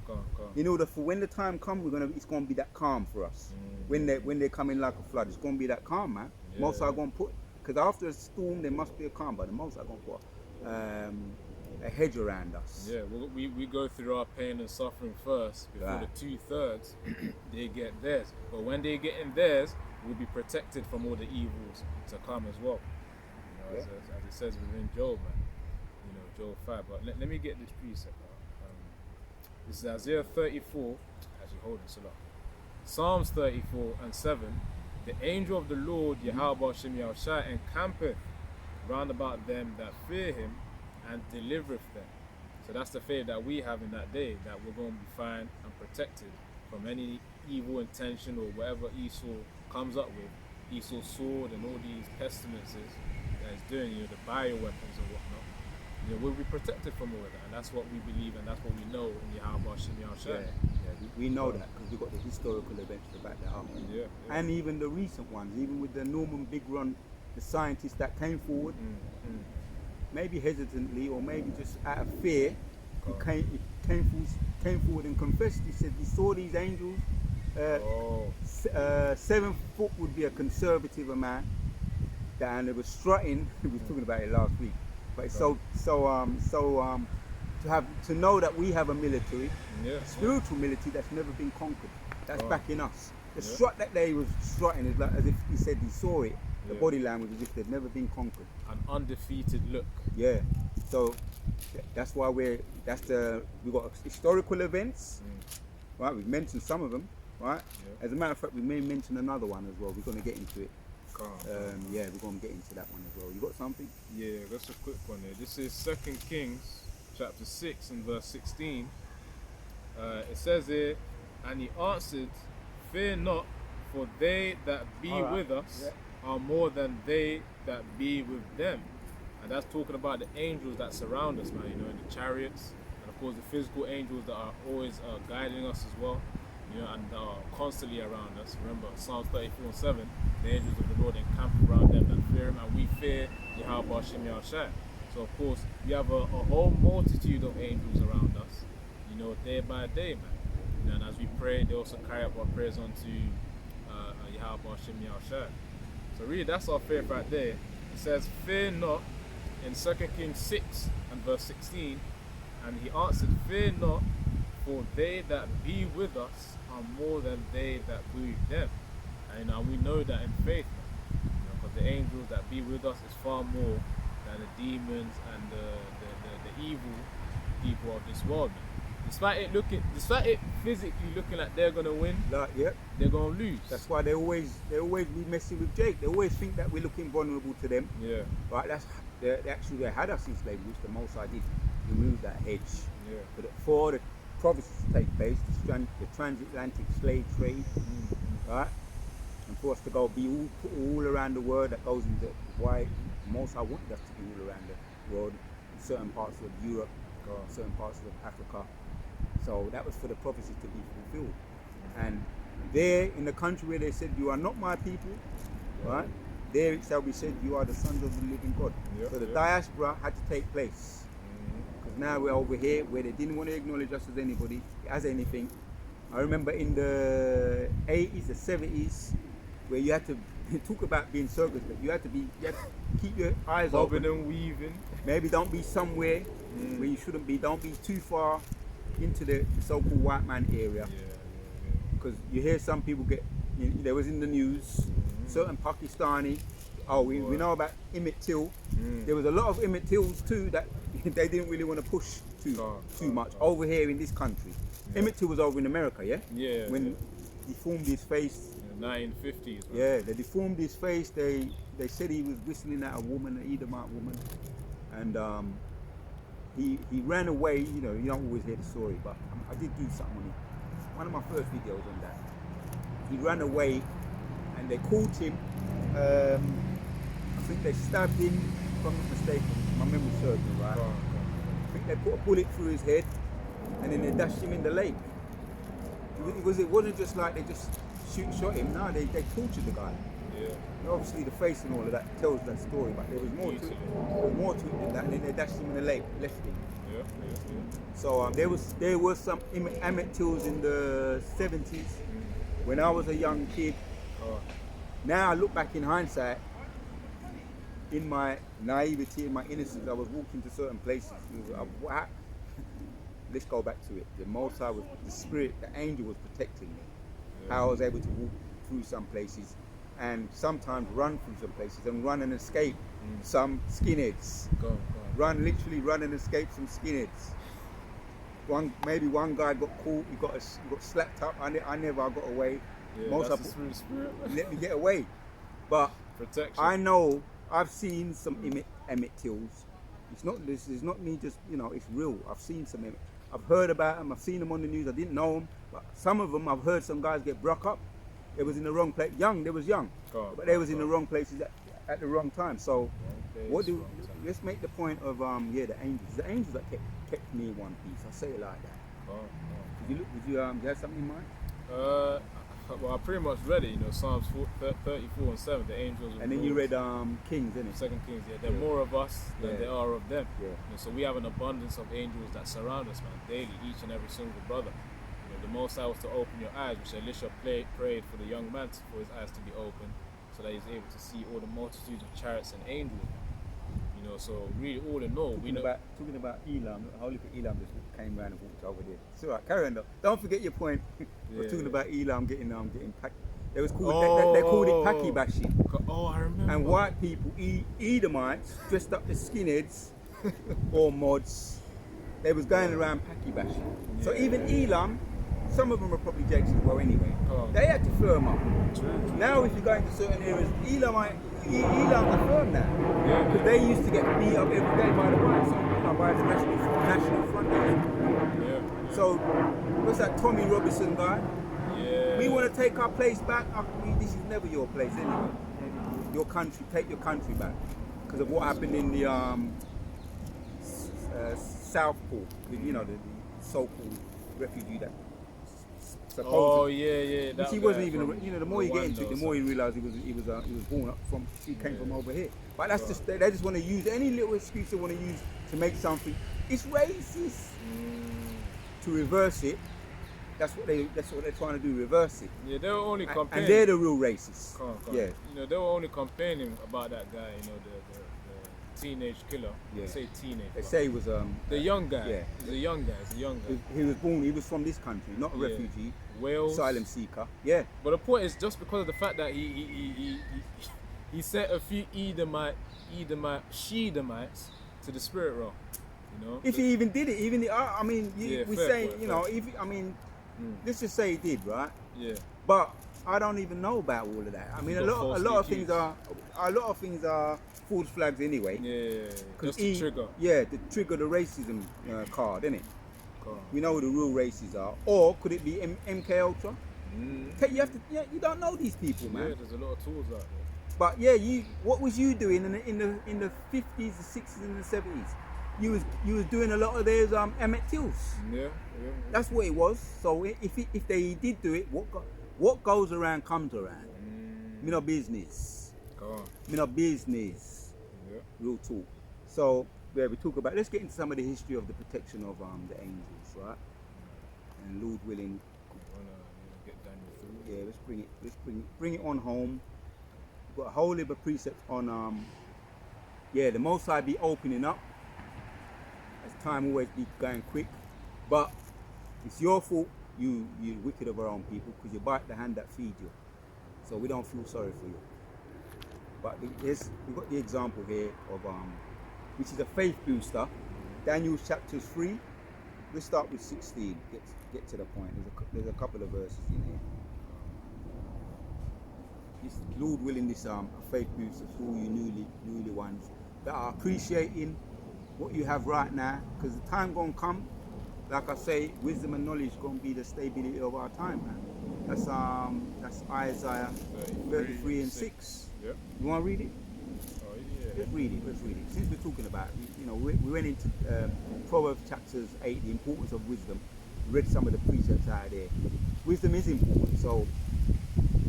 Speaker 1: In order for when the time comes, it's gonna be that calm for us. When they come in like a flood, it's gonna be that calm, man.
Speaker 2: Yeah.
Speaker 1: Most are gonna put, because after a storm there must be a calm, but the most are gonna put a hedge around us.
Speaker 2: Yeah, we go through our pain and suffering first before
Speaker 1: Right.
Speaker 2: the 2/3 they get theirs. But when they get in theirs, we'll be protected from all the evils to come as well. As it says within Job, man. Job 5. But let me get this precept out. This is Isaiah 34. Actually, hold this a lot. Psalms 34 and 7. The angel of the Lord, Yahweh Shem Yahushua, encampeth round about them that fear him, and delivereth them. So that's the faith that we have in that day, that we're going to be fine and protected from any evil intention or whatever Esau comes up with. Esau's sword and all these pestilences that he's doing, the bioweapons and whatnot. We'll be protected from all of that, and that's what we believe, and that's what we know in Yahweh Shem Yahushua.
Speaker 1: Yeah. We know that because we've got the historical events to back that up.
Speaker 2: Yeah, yeah.
Speaker 1: And even the recent ones, even with the Norman Big Run, the scientist that came forward, maybe hesitantly or maybe just out of fear, he came forward and confessed. He said he saw these angels. 7 foot would be a conservative amount, and it was strutting. We were talking about it last week, but it's to know that we have a military, spiritual military that's never been conquered. That's backing us. The strut that day was strutting is like as if he said he saw it. The body language as if they've never been conquered.
Speaker 2: An undefeated look.
Speaker 1: Yeah. So that's why we've got historical events, right? We've mentioned some of them, right? As a matter of fact, we may mention another one as well. We're going to get into it. Yeah, we're going to get into that one as well. You got something?
Speaker 2: Yeah, that's a quick one there. This is 2 Kings chapter 6 and verse 16. It says here, and he answered, fear not, for they that be with us are more than they that be with them. And that's talking about the angels that surround us, man, you know, in the chariots, and of course the physical angels that are always guiding us as well, you know, and are constantly around us. Remember Psalms 34:7, the angels of the Lord encamp around them that fear him, and we fear Yahweh Hashem Yahushua. So of course we have a whole multitude of angels around us, you know, day by day, man. You know, and as we pray, they also carry up our prayers onto Yahweh Hashem Yahushua. So really, that's our faith right there. It says, fear not, in 2 Kings 6 and verse 16, and he answered, fear not, for they that be with us are more than they that be with them. And we know that in faith, because the angels that be with us is far more than the demons and the evil people of this world, man. Despite it physically looking like they're gonna win, they're gonna lose.
Speaker 1: That's why they always be messing with Jake. They always think that we're looking vulnerable to them.
Speaker 2: Yeah.
Speaker 1: Right. They had us in slavery, which the Most High did remove that hedge.
Speaker 2: Yeah.
Speaker 1: But for the prophecies to take place, the transatlantic slave trade, right, and for us to go be all around the world, that goes into why the Most High wanted us to be all around the world, in certain parts of Europe, certain parts of Africa. So that was for the prophecy to be fulfilled. And there in the country where they said, you are not my people, right? There it shall be said, you are the sons of the living God. So the diaspora had to take place. Because now we're over here where they didn't want to acknowledge us as anybody, as anything. I remember in the 80s, the 70s, where you had to talk about being circumspect. You had to keep your eyes
Speaker 2: bobbing
Speaker 1: open
Speaker 2: and weaving.
Speaker 1: Maybe don't be somewhere where you shouldn't be. Don't be too far into the so-called white man area. Because you hear some people get, there was in the news, certain Pakistani, we know about Emmett Till. There was a lot of Emmett Tills too that they didn't really want to push too much over here in this country. Emmett Till was over in America, when he formed his face.
Speaker 2: 1950s.
Speaker 1: Yeah, they deformed his face. They said he was whistling at a woman, an Edomite woman, and he ran away. You know, you don't always hear the story, but I did do something on it. One of my first videos on that. He ran away, and they caught him. I think they stabbed him, if I'm not mistaken. My memory serves me right. I think they put a bullet through his head, and then they dashed him in the lake. It wasn't just like they just shot him. No, they tortured the guy.
Speaker 2: Yeah.
Speaker 1: And obviously the face and all of that tells that story, but there was more to it. There was more to it than that. And then they dashed him in the lake, left him.
Speaker 2: Yeah.
Speaker 1: So there was some Emmett Tills in the 70s when I was a young kid. Now I look back in hindsight, in my naivety, in my innocence, I was walking to certain places. Let's go back to it. The Most High was the spirit, the angel was protecting me. How I was able to walk through some places and sometimes run through some places and run and escape some skinheads. Literally run and escape some skinheads. Maybe one guy got caught, he got slapped up. I never got away.
Speaker 2: Most that's the spirit.
Speaker 1: Let me get away. But
Speaker 2: protection.
Speaker 1: I know I've seen some Emmett Tills. This is not me just, it's real. I've seen some Emmett. I've heard about them, I've seen them on the news, I didn't know them, but some of them I've heard some guys get broke up. They was in the wrong place, they was young, but they was in the wrong places at the wrong time. So let's make the point of, the angels. The angels that kept me in one piece, I say it like that. Would you have something in mind?
Speaker 2: Well, I pretty much read it. Psalms 34 and 7. The angels.
Speaker 1: And then you read Kings, innit?
Speaker 2: Second Kings. Yeah, there are
Speaker 1: Yeah.
Speaker 2: more of us than
Speaker 1: Yeah.
Speaker 2: there are of them.
Speaker 1: Yeah.
Speaker 2: So we have an abundance of angels that surround us, man, daily, each and every single brother. The Most High was to open your eyes, which Elisha prayed for the young man for his eyes to be open, so that he's able to see all the multitudes of chariots and angels. So really, all in all,
Speaker 1: Talking about Elam, Holy for Elam just came round and walked over there. It's alright, carry on though. Don't forget your point. We're talking about Elam getting packed. They was called they called it Paki bashing.
Speaker 2: Oh, I remember.
Speaker 1: And white people, Edomites, dressed up as skinheads or mods, they was going around Paki bashing. So even Elam, some of them are probably jakes as well anyway. They had to firm up.
Speaker 2: True.
Speaker 1: Now if you go into certain areas, Elam are firm now. Because they used to get beat up every day by the whites, by the national front.
Speaker 2: Yeah.
Speaker 1: So, what's that Tommy Robinson guy?
Speaker 2: Yeah.
Speaker 1: We want to take our place back. This is never your place anyway. Your country, take your country back. Because of what happened in the South Pole, the so-called refugee that supposedly.
Speaker 2: Oh yeah.
Speaker 1: Which he wasn't even. The more you get into it, the more you realise he was born up from. He came from over here. But that's just they just want to use any little excuse they want to use to make something. It's racist. To reverse it. That's what they're trying to do. Reverse it.
Speaker 2: Yeah, they were only complaining.
Speaker 1: And they're the real racists.
Speaker 2: Come on.
Speaker 1: Yeah.
Speaker 2: They were only complaining about that guy. The teenage killer.
Speaker 1: Yeah.
Speaker 2: They say teenage.
Speaker 1: They say he was
Speaker 2: the young guy.
Speaker 1: Yeah.
Speaker 2: He's a young guy.
Speaker 1: He was born. He was from this country, not a
Speaker 2: Yeah.
Speaker 1: refugee,
Speaker 2: Wales.
Speaker 1: asylum seeker. Yeah.
Speaker 2: But the point is just because of the fact that he sent a few Shedemites to the spirit realm.
Speaker 1: If he even did it, we're
Speaker 2: fair
Speaker 1: saying,
Speaker 2: point,
Speaker 1: let's just say he did, right?
Speaker 2: Yeah.
Speaker 1: But I don't even know about all of that. I mean, a lot of things are false flags anyway.
Speaker 2: Yeah. Just to trigger.
Speaker 1: Yeah, to trigger the racism card, innit?
Speaker 2: Come on.
Speaker 1: We know who the real races are. Or could it be MK Ultra? You don't know these people, man.
Speaker 2: Yeah, there's a lot of tools out there.
Speaker 1: But yeah, what was you doing in the 50s, the 60s, and the 70s? You was doing a lot of those Emmett Tills.
Speaker 2: Yeah.
Speaker 1: That's what it was. So if they did do it, what goes around comes around. Me no business.
Speaker 2: Come on.
Speaker 1: Me no business.
Speaker 2: Yeah.
Speaker 1: Real talk. So yeah, we talk about. Let's get into some of the history of the protection of the angels, right? And Lord willing.
Speaker 2: Wanna get Daniel through?
Speaker 1: Yeah, let's bring it on home. We've got a whole heap of precepts on the Most High be opening up. As time always be going quick, but it's your fault. You wicked of our own people, because you bite the hand that feeds you. So we don't feel sorry for you. But we've got the example here of which is a faith booster. Daniel chapter 3. Let's start with 16. Get to the point. There's a couple of verses in here. This Lord willing, this a faith booster for all you newly ones that are appreciating what you have right now, because the time gonna come, like I say, wisdom and knowledge gonna be the stability of our time, man. That's Isaiah 33 and 6.
Speaker 2: Yep.
Speaker 1: You wanna read it?
Speaker 2: Oh yeah.
Speaker 1: Let's read it. Since we're talking about it, we went into Proverbs chapters 8, the importance of wisdom. We read some of the precepts out there. Wisdom is important, so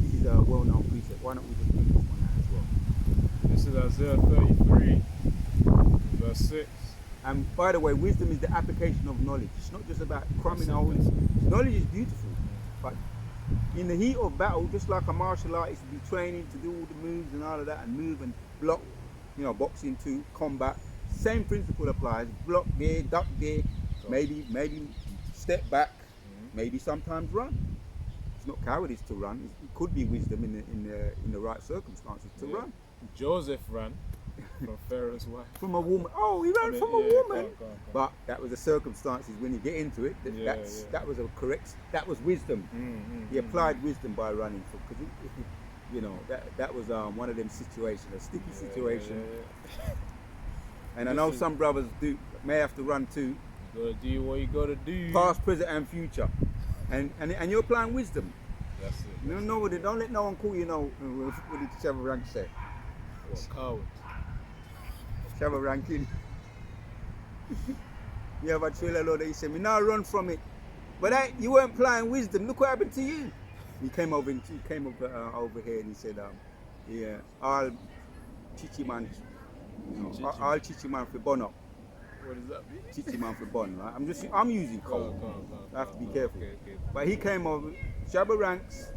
Speaker 1: this is a well-known precept. Why don't we just read this one out as well?
Speaker 2: This is Isaiah 33, verse 6.
Speaker 1: And by the way, wisdom is the application of knowledge. It's not just about crumbing holes. Knowledge is beautiful, but in the heat of battle, just like a martial artist would be training to do all the moves and all of that, and move and block, boxing to combat. Same principle applies. Block there, duck there, maybe step back, maybe sometimes run. It's not cowardice to run. It could be wisdom in the right circumstances to run.
Speaker 2: Joseph ran from Pharaoh's wife.
Speaker 1: From a woman. Oh, he ran from a woman.
Speaker 2: Go on.
Speaker 1: But that was the circumstances when you get into it. That was that was wisdom. He applied wisdom by running, because that was one of them situations, a sticky situation.
Speaker 2: Yeah.
Speaker 1: And I know some brothers may have to run too.
Speaker 2: You gotta do what you gotta do.
Speaker 1: Past, present, and future. And you're applying wisdom.
Speaker 2: That's it.
Speaker 1: Don't let no one call you what did Trevor Rank say?
Speaker 2: What coward?
Speaker 1: Trevor Rankin. You have a trailer Lord that he said, me now run from it. But you weren't applying wisdom. Look what happened to you. He came over over here and he said, yeah, I'll chichiman, I'll chichiman for bon up.
Speaker 2: What does that mean?
Speaker 1: Chichiman for bon, right? I'm using code. I have to be careful.
Speaker 2: Okay.
Speaker 1: But he came over, Shabba Ranks.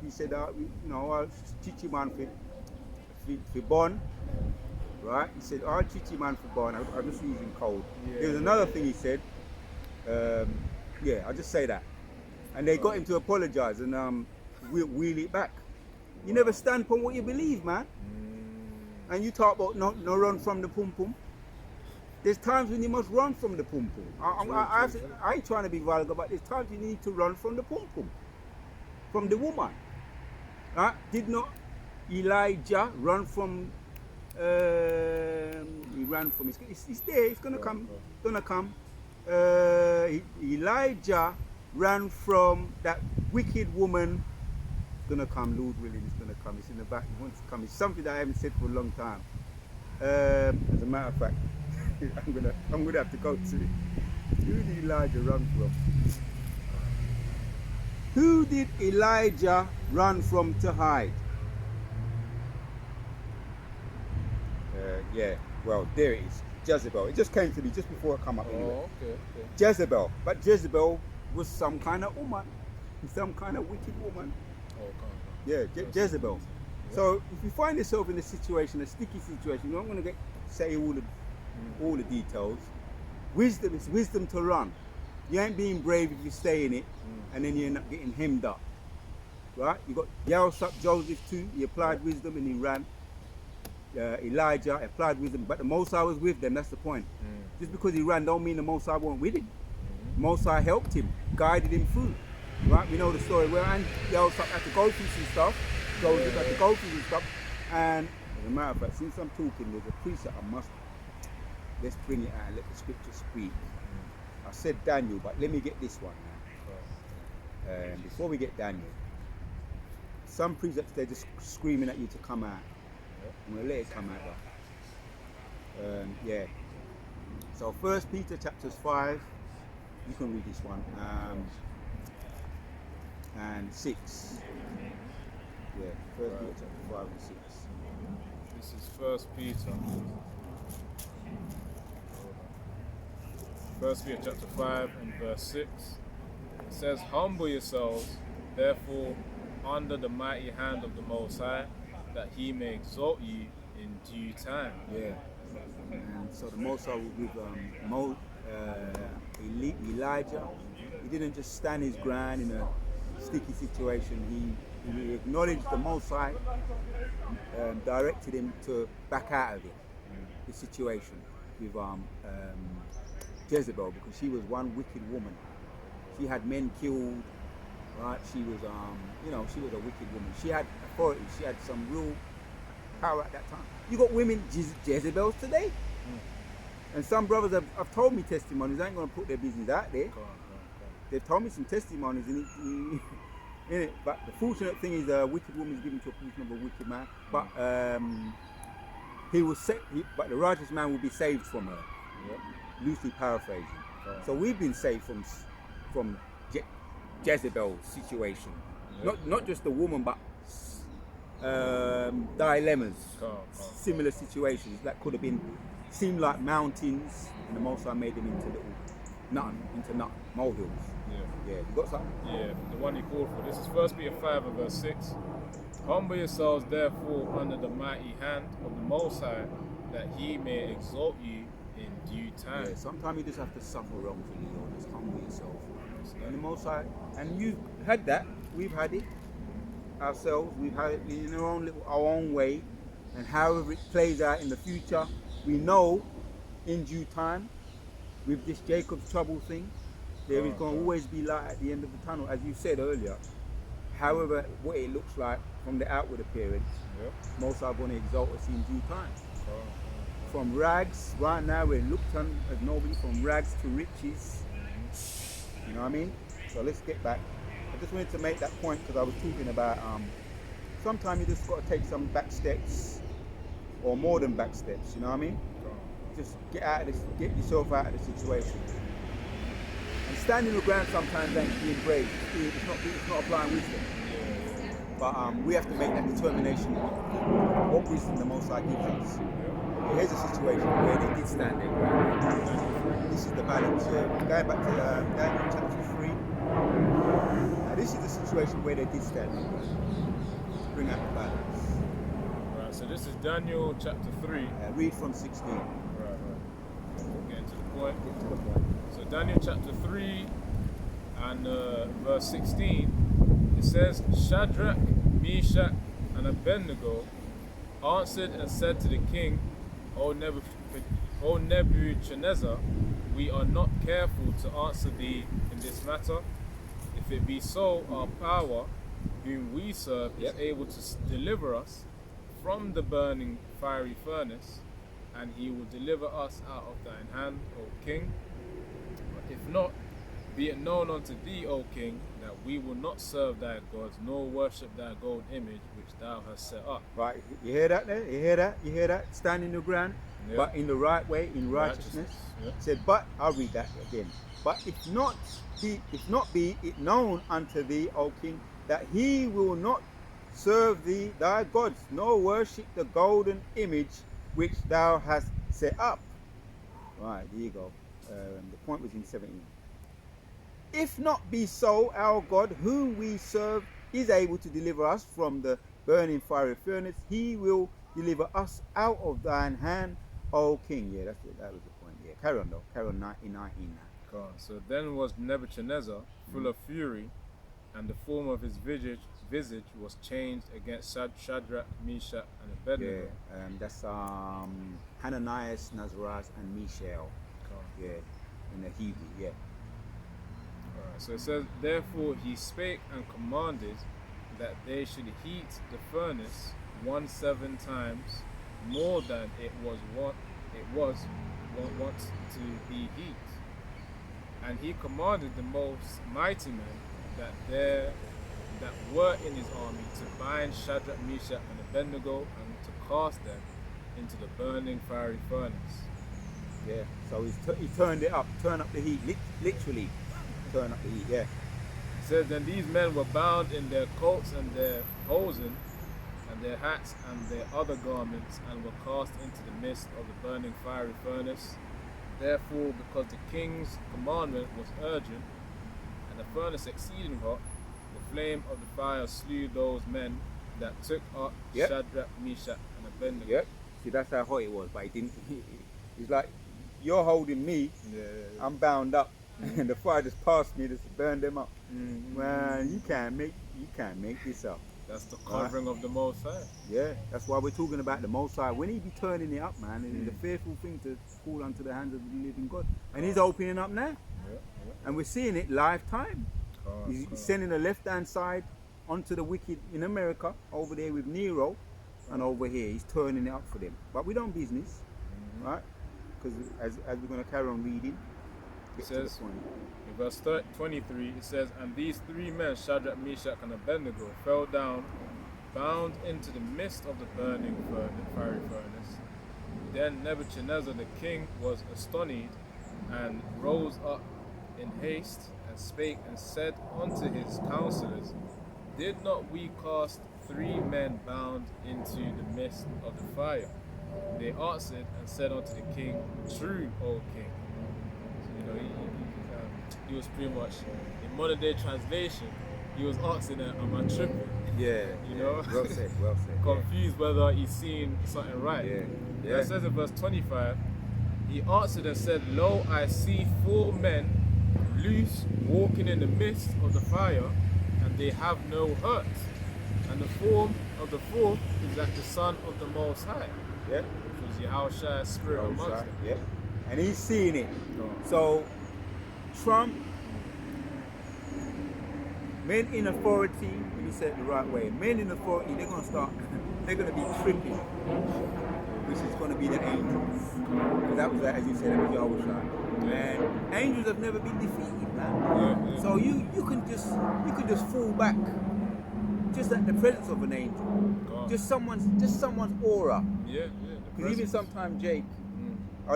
Speaker 1: He said, I'll chichiman for bon. Right? He said, I'll chichiman for bon. I'm just using code.
Speaker 2: Yeah,
Speaker 1: There was another thing he said. Yeah, I'll just say that. And they got him to apologise and wheel it back. You never stand for what you believe, man. And you talk about no run from the pum pum. There's times when you must run from the pum pum. I ain't trying to be vulgar, but there's times you need to run from the pum pum, from the woman. Right? Did not Elijah run from? He ran from. It's there. It's gonna come. Gonna come. Elijah ran from that wicked woman. It's gonna come, Lord willing, it's gonna come. It's in the back, it wants to come. It's something that I haven't said for a long time. As a matter of fact, I'm gonna have to go to it. Who did Elijah run from? Who did Elijah run from to hide? Yeah, well, there it is. Jezebel. It just came to me just before it come up. Anyway.
Speaker 2: Oh, okay.
Speaker 1: Jezebel. But Jezebel was some kind of woman. Some kind of wicked woman.
Speaker 2: Oh,
Speaker 1: Yeah, Jezebel. So if you find yourself in a situation, a sticky situation, you're not going to say all the details. Wisdom is wisdom to run. You ain't being brave if you stay in it, and then you end up getting hemmed up. Right? You got Yahusap Joseph too. He applied wisdom and he ran. Elijah applied wisdom, but the Most High was with them. That's the point. Just because he ran, don't mean the Most High weren't with him. The Most High helped him, guided him through. Right? We know the story where Yahusap had to go through some stuff. Joseph had to go through some stuff, and as a matter of fact, since I'm talking, there's a precept I must. Let's bring it out and let the scripture speak. I said Daniel, but let me get this one now. Before we get Daniel, some precepts they're just screaming at you to come out. I'm going to let it come out though. Yeah. So 1 Peter chapters 5, you can read this one, and 6. Yeah, 1 Peter chapter 5 and 6.
Speaker 2: This is 1 Peter. 1 Peter chapter 5 and verse 6. It says, humble yourselves, therefore, under the mighty hand of the Most High, that he may exalt you in due time.
Speaker 1: Yeah. And so the Most High was with Elijah. He didn't just stand his ground in a sticky situation. He acknowledged the Most High, directed him to back out of it, the situation with Jezebel, because she was one wicked woman. She had men killed. Right, she was, she was a wicked woman. She had authority. She had some real power at that time. You got women Jezebels today, and some brothers have told me testimonies. I ain't gonna put their business out there. They've told me some testimonies in it. But the fortunate thing is, a wicked woman is given to a position of a wicked man. But he was but the righteous man will be saved from her. Loosely paraphrasing. So we've been saved from Jezebel's situation, not just the woman, but dilemmas, similar situations that could have seemed like mountains, and the Most High made them into molehills. Yeah. You got something?
Speaker 2: Yeah, the one you called for. This is 1 Peter 5 and verse 6. Humble yourselves therefore under the mighty hand of the Most High, that he may exalt you in due time.
Speaker 1: Yeah, sometimes you just have to suffer wrongfully, or just humble yourself. And the Most High, and you've had that, we've had it ourselves, we've had it in our own way, and however it plays out in the future, we know in due time, with this Jacob's trouble thing, there is going to always be light at the end of the tunnel, as you said earlier. However, what it looks like from the outward appearance, Most High going to exalt us in due time. From rags, right now we're looked on as nobody, from rags to riches. You know what I mean? So let's get back. I just wanted to make that point because I was talking about sometimes you just got to take some back steps, or more than back steps. You know what I mean? Just get yourself out of the situation. And standing your ground sometimes ain't being brave. It's not applying wisdom. But we have to make that determination of what wisdom the Most High gives us. Here's a situation where they did stand their ground. This is the balance. Going back to Daniel chapter 3. Now this is the situation where they did stand their ground. Bring out the balance.
Speaker 2: Right, so this is Daniel chapter 3.
Speaker 1: Read from 16.
Speaker 2: Right. Getting to the point.
Speaker 1: Get to the point.
Speaker 2: So Daniel chapter 3 and verse 16, it says, Shadrach, Meshach, and Abednego answered and said to the king, O Nebuchadnezzar, we are not careful to answer thee in this matter. If it be so, our power, whom we serve, is able to deliver us from the burning fiery furnace, and he will deliver us out of thine hand, O king. But if not, be it known unto thee, O king, that we will not serve thy gods, nor worship thy gold image which thou hast set up.
Speaker 1: Right, you hear that there? You hear that? You hear that? Standing your ground, but in the right way, in righteousness. Said, but I'll read that again. But if not be it known unto thee, O king, that he will not serve thee thy gods, nor worship the golden image which thou hast set up. Right, there you go. The point was in 17. If not be so, our God, whom we serve, is able to deliver us from the burning fiery furnace. He will deliver us out of thine hand, O king. Yeah, that's it. That was the point. Yeah, carry on though. Carry on 19 now.
Speaker 2: So then was Nebuchadnezzar full of fury, and the form of his visage was changed against Shadrach, Meshach, and Abednego.
Speaker 1: Yeah, that's Hananias, Nazarias, and Mishael. Yeah, in the Hebrew. Yeah.
Speaker 2: Alright, so it says, therefore he spake and commanded that they should heat the furnace 17 times more than it was wont to be heat. And he commanded the most mighty men that were in his army to bind Shadrach, Meshach, and Abednego, and to cast them into the burning fiery furnace.
Speaker 1: Yeah, so he turned it up, turn up the heat, literally turn up the heat, yeah.
Speaker 2: It says, then these men were bound in their coats and their hosen, and their hats and their other garments, and were cast into the midst of the burning fiery furnace. Therefore, because the king's commandment was urgent, and the furnace exceeding hot, the flame of the fire slew those men that took up Shadrach, Meshach, and Abednego.
Speaker 1: Yep. See, that's how hot it was, but he didn't. He's like, you're holding me, I'm bound up, and the fire just passed me, just burned them up. Man, you can't make this up.
Speaker 2: That's the covering of the Most High.
Speaker 1: Yeah, that's why we're talking about the Most High. When he be turning it up, man, it is a fearful thing to fall unto the hands of the living God. And he's opening up now. And we're seeing it live time. He's sending the left-hand side onto the wicked in America, over there with Nero, and over here, he's turning it up for them. But we don't business, right? Because as we're going to carry on reading,
Speaker 2: it says, in verse 23, it says, and these three men, Shadrach, Meshach, and Abednego, fell down, bound into the midst of the burning fiery furnace. Then Nebuchadnezzar the king was astonished, and rose up in haste, and spake and said unto his counselors, did not we cast 3 men bound into the midst of the fire? They answered and said unto the king, true, O king. So, he was pretty much, in modern day translation, he was asking, am I tripping?
Speaker 1: Yeah.
Speaker 2: You know?
Speaker 1: Well said.
Speaker 2: Confused whether he's seen something right.
Speaker 1: Yeah.
Speaker 2: It says in verse 25, he answered and said, lo, I see 4 men loose walking in the midst of the fire, and they have no hurt. And the form of the fourth is like the Son of the Most High.
Speaker 1: Yeah.
Speaker 2: Which was Yahushua's spirit amongst them.
Speaker 1: Yeah. And he's seeing it. So Trump, men in authority, when you say it the right way, men in authority, they're going to be tripping, which is going to be the angels. Because that was, as you said, that was Yahushua. And angels have never been defeated, man. So you can just fall back, just at the presence of an angel, just someone's aura.
Speaker 2: Yeah.
Speaker 1: Because even sometimes, Jake,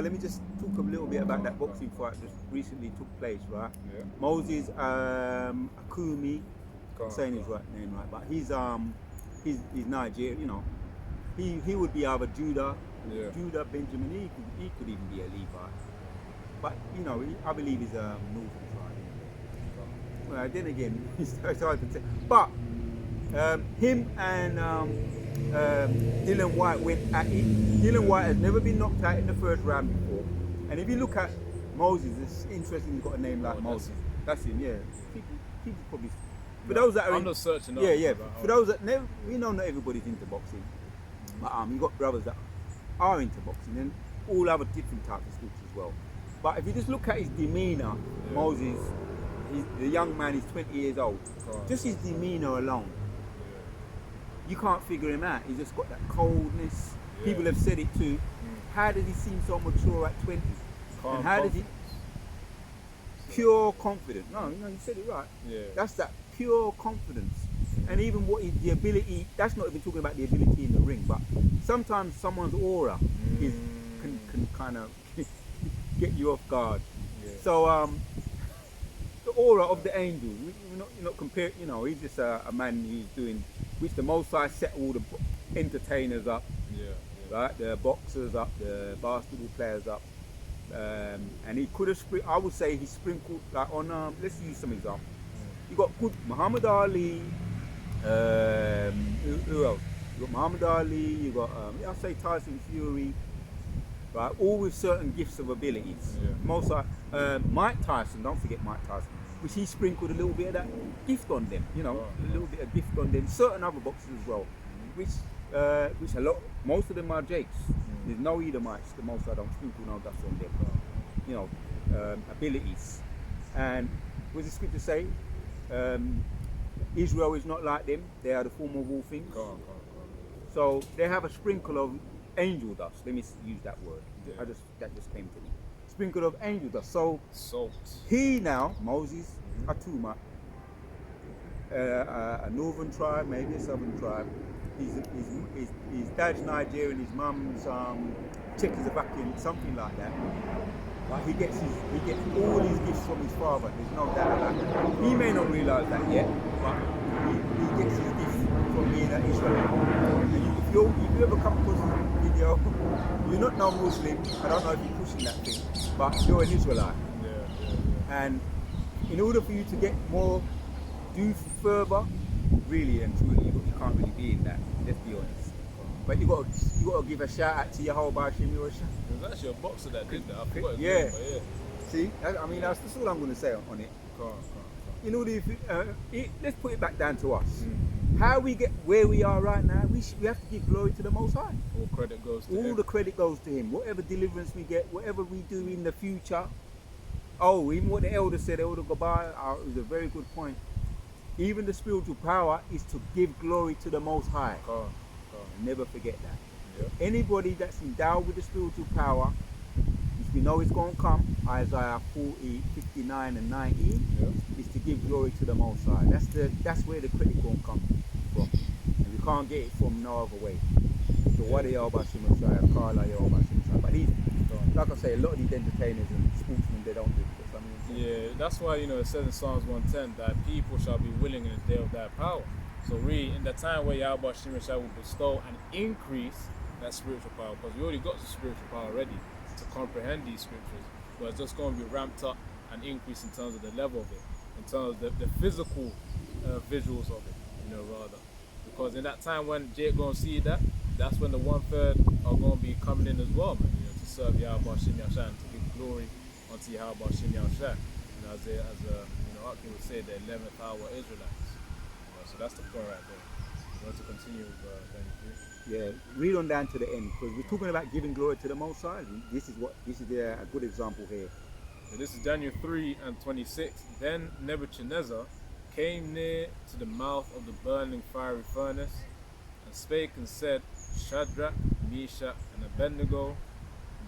Speaker 1: let me just talk a little bit about that boxing fight that recently took place, right?
Speaker 2: Yeah.
Speaker 1: Moses Akumi,
Speaker 2: Go on,
Speaker 1: saying his
Speaker 2: go on.
Speaker 1: right name right, but he's Nigerian, you know. He would be either Judah,
Speaker 2: Yeah.
Speaker 1: Judah Benjamin. He could even be a Levite, but you know, I believe he's a Northern tribe. Well, then again, it's hard to say. But him and Dylan White went at it. Dylan White has never been knocked out in the first round before. And if you look at Moses, it's interesting he's got a name like
Speaker 2: Oh,
Speaker 1: Moses. That's him, yeah. People probably. For
Speaker 2: No,
Speaker 1: those that are
Speaker 2: I'm just searching up.
Speaker 1: yeah, yeah.
Speaker 2: about
Speaker 1: For
Speaker 2: how-
Speaker 1: those that never, we know not everybody's into boxing, but you got brothers that are into boxing and all other different types of sports as well. But if you just look at his demeanor,
Speaker 2: Yeah.
Speaker 1: Moses, the young man is 20 years old.
Speaker 2: Right.
Speaker 1: Just his demeanor alone, you can't figure him out. He's just got that coldness.
Speaker 2: Yeah.
Speaker 1: People have said it too. How does he seem so mature at 20?
Speaker 2: Calm
Speaker 1: and how does he
Speaker 2: confidence.
Speaker 1: pure confidence? No, you said it right.
Speaker 2: Yeah.
Speaker 1: That's that pure confidence. And even what is the ability, that's not even talking about the ability in the ring, but sometimes someone's aura is can kind of get you off guard.
Speaker 2: Yeah.
Speaker 1: So the aura of the angel, you're not comparing, you know, he's just a man who's doing, which the Most High set all the entertainers up,
Speaker 2: Yeah.
Speaker 1: right? The boxers up, the basketball players up. And he could have, I would say he sprinkled, like on, let's use some example. You got good Muhammad Ali, who else? You got Muhammad Ali, you got, I'll say Tyson Fury, right? All with certain gifts of abilities.
Speaker 2: Yeah.
Speaker 1: Most Mike Tyson, don't forget Mike Tyson, which he sprinkled a little bit of that gift on them, you know,
Speaker 2: Oh,
Speaker 1: a little bit of gift on them. Certain other boxers as well, which most of them are Jakes. There's no Edomites, the most I don't sprinkle no dust on them, you know, abilities. And what does the scripture say? Israel is not like them, they are the form of all things.
Speaker 2: Go on.
Speaker 1: So they have a sprinkle of angel dust. Let me use that word.
Speaker 2: Yeah.
Speaker 1: That just came to me. Sprinkle of angel dust. So
Speaker 2: Salt.
Speaker 1: he now, Moses, Atuma, a northern tribe, maybe a southern tribe. His dad's Nigerian, his mum's Czechoslovakian, something like that. But he gets all his gifts from his father. There's no doubt about that. He may not realise that yet, but he gets his gifts from being an Israelite. And if you ever come across this video, you're not no Muslim. I don't know if you're pushing that thing, but you're an Israelite.
Speaker 2: Yeah.
Speaker 1: And in order for you to get more, do further, really and truly, you can't really be in that. Let's be honest. But you got to give a shout out to Yehovah Hashem Yerusha.
Speaker 2: It was actually a boxer that did that. I forgot his
Speaker 1: Yeah.
Speaker 2: name, but yeah.
Speaker 1: See, that's all I'm going to say on it.
Speaker 2: Go on.
Speaker 1: In order, let's put it back down to us. How we get where we are right now, we have to give glory to the Most High.
Speaker 2: All credit goes to
Speaker 1: All
Speaker 2: him.
Speaker 1: the credit goes to Him. Whatever deliverance we get, whatever we do in the future. Oh, even what the elder said, Elder Gabai, was a very good point. Even the spiritual power is to give glory to the Most High.
Speaker 2: Go on.
Speaker 1: Never forget that.
Speaker 2: Yeah.
Speaker 1: Anybody that's endowed with the spiritual power, which we know is going to come, Isaiah 40, 59 and 19,
Speaker 2: Yeah.
Speaker 1: is to give glory to the Most High. That's where the credit going to come from. And we can't get it from no other way. So what they are about Shimashai, Carla, they are about Shimashai. But these,
Speaker 2: Go on.
Speaker 1: like I say, a lot of these entertainers and sportsmen, they don't do it. I mean,
Speaker 2: Yeah, that's why, you know, it says in Psalms 110 that people shall be willing in the day of their power. So really, in the time where Yahweh Shimashai will bestow and increase that spiritual power, because we already got the spiritual power already to comprehend these scriptures, but it's just going to be ramped up and increased in terms of the level of it, in terms of the physical visuals of it, you know, rather. Because in that time when Jake going to see that, that's when the 1/3 are going to be coming in as well, man, you know, to serve Yahweh Shimashai and to give glory unto Yahweh Shimashai. You know, as you know, Aki would say, the 11th hour Israelites. So that's the point right there. You want to continue with 23?
Speaker 1: yeah, read on down to the end, because we're talking about giving glory to the Most High. This is a good example here.
Speaker 2: So this is Daniel 3 and 26. Then Nebuchadnezzar came near to the mouth of the burning fiery furnace, and spake and said, Shadrach, Meshach, and Abednego,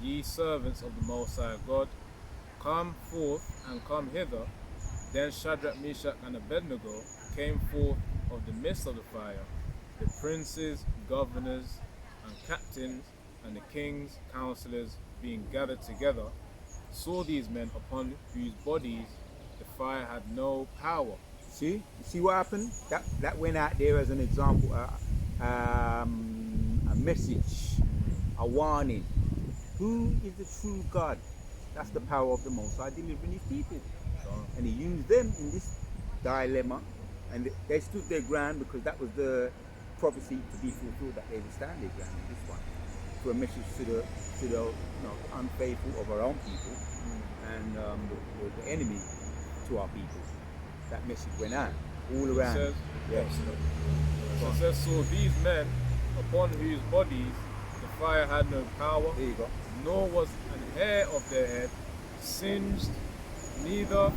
Speaker 2: ye servants of the Most High God, come forth and come hither. Then Shadrach, Meshach, and Abednego came forth of the midst of the fire, the princes, governors, and captains, and the king's counselors being gathered together, saw these men upon whose bodies the fire had no power.
Speaker 1: See, you see what happened? That went out there as an example, a message, a warning. Who is the true God? That's the power of the Most High delivering His people, and He used them in this dilemma, and they stood their ground because that was the prophecy to be fulfilled, that they would stand their ground in this one, for a message to the unfaithful of our own people and the enemy to our people. That message went out all
Speaker 2: It
Speaker 1: around.
Speaker 2: says,
Speaker 1: Yes.
Speaker 2: so it says, so these men upon whose bodies the fire had no power,
Speaker 1: There you go.
Speaker 2: nor was an hair of their head singed, neither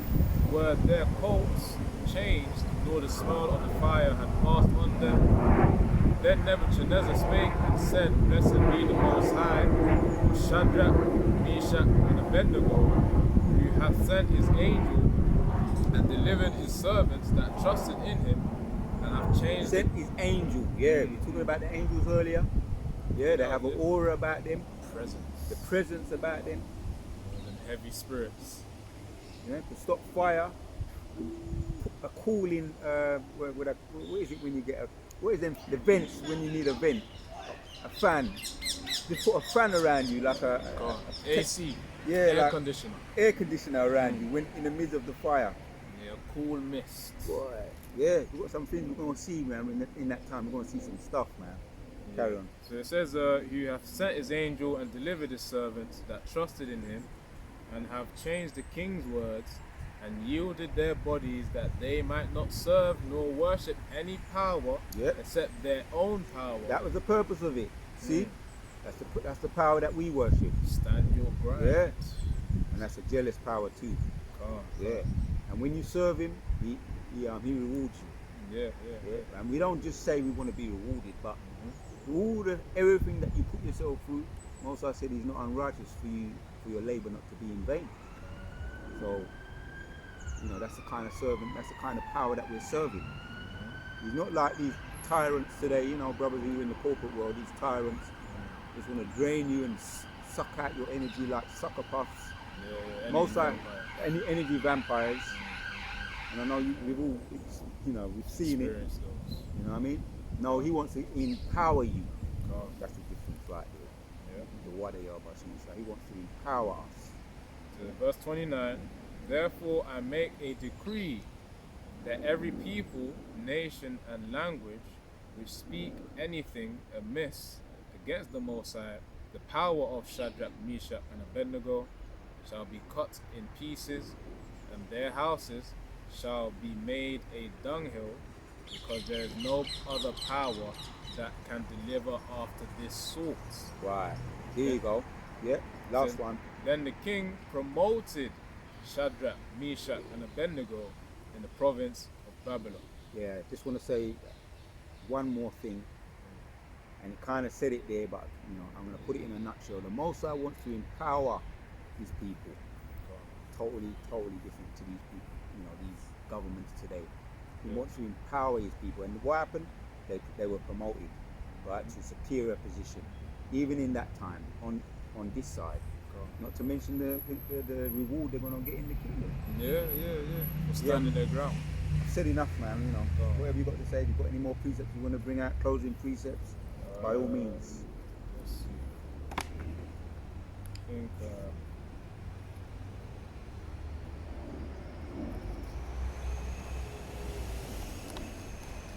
Speaker 2: were their coats changed, nor the smell of the fire had passed on them. Then Nebuchadnezzar spake and said, Blessed be the Most High, who Shadrach, Meshach, and Abednego, who hath sent his angel and delivered his servants that trusted in him, and have changed
Speaker 1: Sent His angel. Yeah, we were talking about the angels earlier. Yeah, they have an aura about them,
Speaker 2: presence
Speaker 1: the presence about them.
Speaker 2: and heavy spirits.
Speaker 1: You know, to stop fire, a cooling. What is it when you get a? What is them? The vents when you need a vent, a fan. They put a fan around you like a
Speaker 2: AC,
Speaker 1: yeah,
Speaker 2: air
Speaker 1: like
Speaker 2: conditioner,
Speaker 1: air conditioner around you when in the midst of the fire.
Speaker 2: yeah, cool mist.
Speaker 1: Boy, yeah, we've got some things we're gonna see, man. In that time, we're gonna see some stuff, man. Carry on.
Speaker 2: So it says, who hath sent his angel and delivered his servants that trusted in him, and have changed the king's words, and yielded their bodies that they might not serve nor worship any power
Speaker 1: Yep.
Speaker 2: except their own power.
Speaker 1: That was the purpose of it. See, that's the power that we worship.
Speaker 2: Stand your ground.
Speaker 1: Yeah. And that's a jealous power too.
Speaker 2: Calm.
Speaker 1: Yeah. And when you serve Him, He rewards you.
Speaker 2: Yeah.
Speaker 1: Yeah. And we don't just say we want to be rewarded, but everything that you put yourself through, Most High said He's not unrighteous for your labor not to be in vain. So, you know, that's the kind of servant, that's the kind of power that we're serving. He's not like these tyrants today, you know, brothers who are in the corporate world, these tyrants just want to drain you and suck out your energy like sucker puffs.
Speaker 2: Yeah.
Speaker 1: Most High, energy vampires. And I know we've all, we've seen it.
Speaker 2: Experience those.
Speaker 1: You know what I mean? No, He wants to empower you.
Speaker 2: Calm.
Speaker 1: That's the difference right there.
Speaker 2: Yeah.
Speaker 1: The what they are, but He wants to empower us.
Speaker 2: To verse 29, therefore I make a decree that every people, nation, and language which speak anything amiss against the Most High, the power of Shadrach, Meshach, and Abednego, shall be cut in pieces, and their houses shall be made a dunghill, because there is no other power that can deliver after this sort.
Speaker 1: Right. Here you go. Yeah. Last one.
Speaker 2: Then the king promoted Shadrach, Meshach, and Abednego in the province of Babylon.
Speaker 1: Yeah. Just want to say one more thing. And it kind of said it there, but I'm going to put it in a nutshell. The Most High wants to empower His people. Totally different to these people, these governments today. He wants to empower His people. And what happened? They were promoted, right, to superior position, even in that time, on this side. Not to mention the reward they're going to get in the kingdom.
Speaker 2: Yeah. For standing their ground.
Speaker 1: I've said enough, man. Whatever you got to say. If you've got any more precepts you want to bring out, closing precepts, by all means.
Speaker 2: Let's see. I think.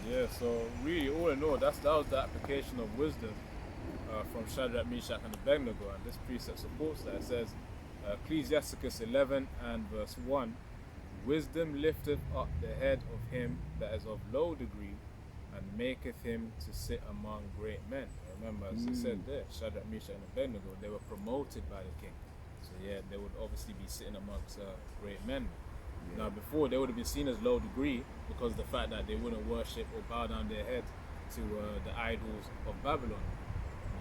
Speaker 2: Yeah, so really, all in all, that was the application of wisdom from Shadrach, Meshach, and Abednego, and this precept supports that. It says, Ecclesiasticus 11 and verse 1, wisdom lifteth up the head of him that is of low degree, and maketh him to sit among great men. Remember, as it said there, Shadrach, Meshach, and Abednego, they were promoted by the king. So yeah, they would obviously be sitting amongst great men. Now before, they would have been seen as low degree because of the fact that they wouldn't worship or bow down their head to the idols of Babylon.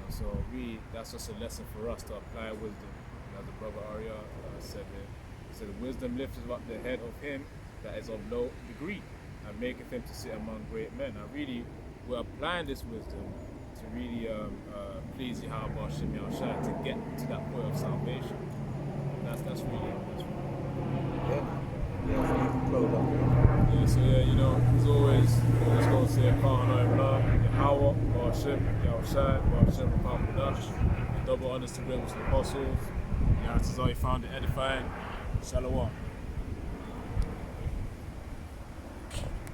Speaker 2: So really, that's just a lesson for us to apply wisdom. As the brother Arya said there, he said, wisdom lifteth up the head of him that is of low degree, and maketh him to sit among great men. Now really, we're applying this wisdom really please Yahweh Hashem Yahushua to get to that point of salvation. That's really.
Speaker 1: Yeah. Yeah, so you can close up.
Speaker 2: Yeah, so yeah, you know, as always, just gonna say I can't know Yahweh, Hashem, Yahushua, Hashem, Dash, double honors to bring with the apostles. Yeah, this is how you found it edifying. Shalom.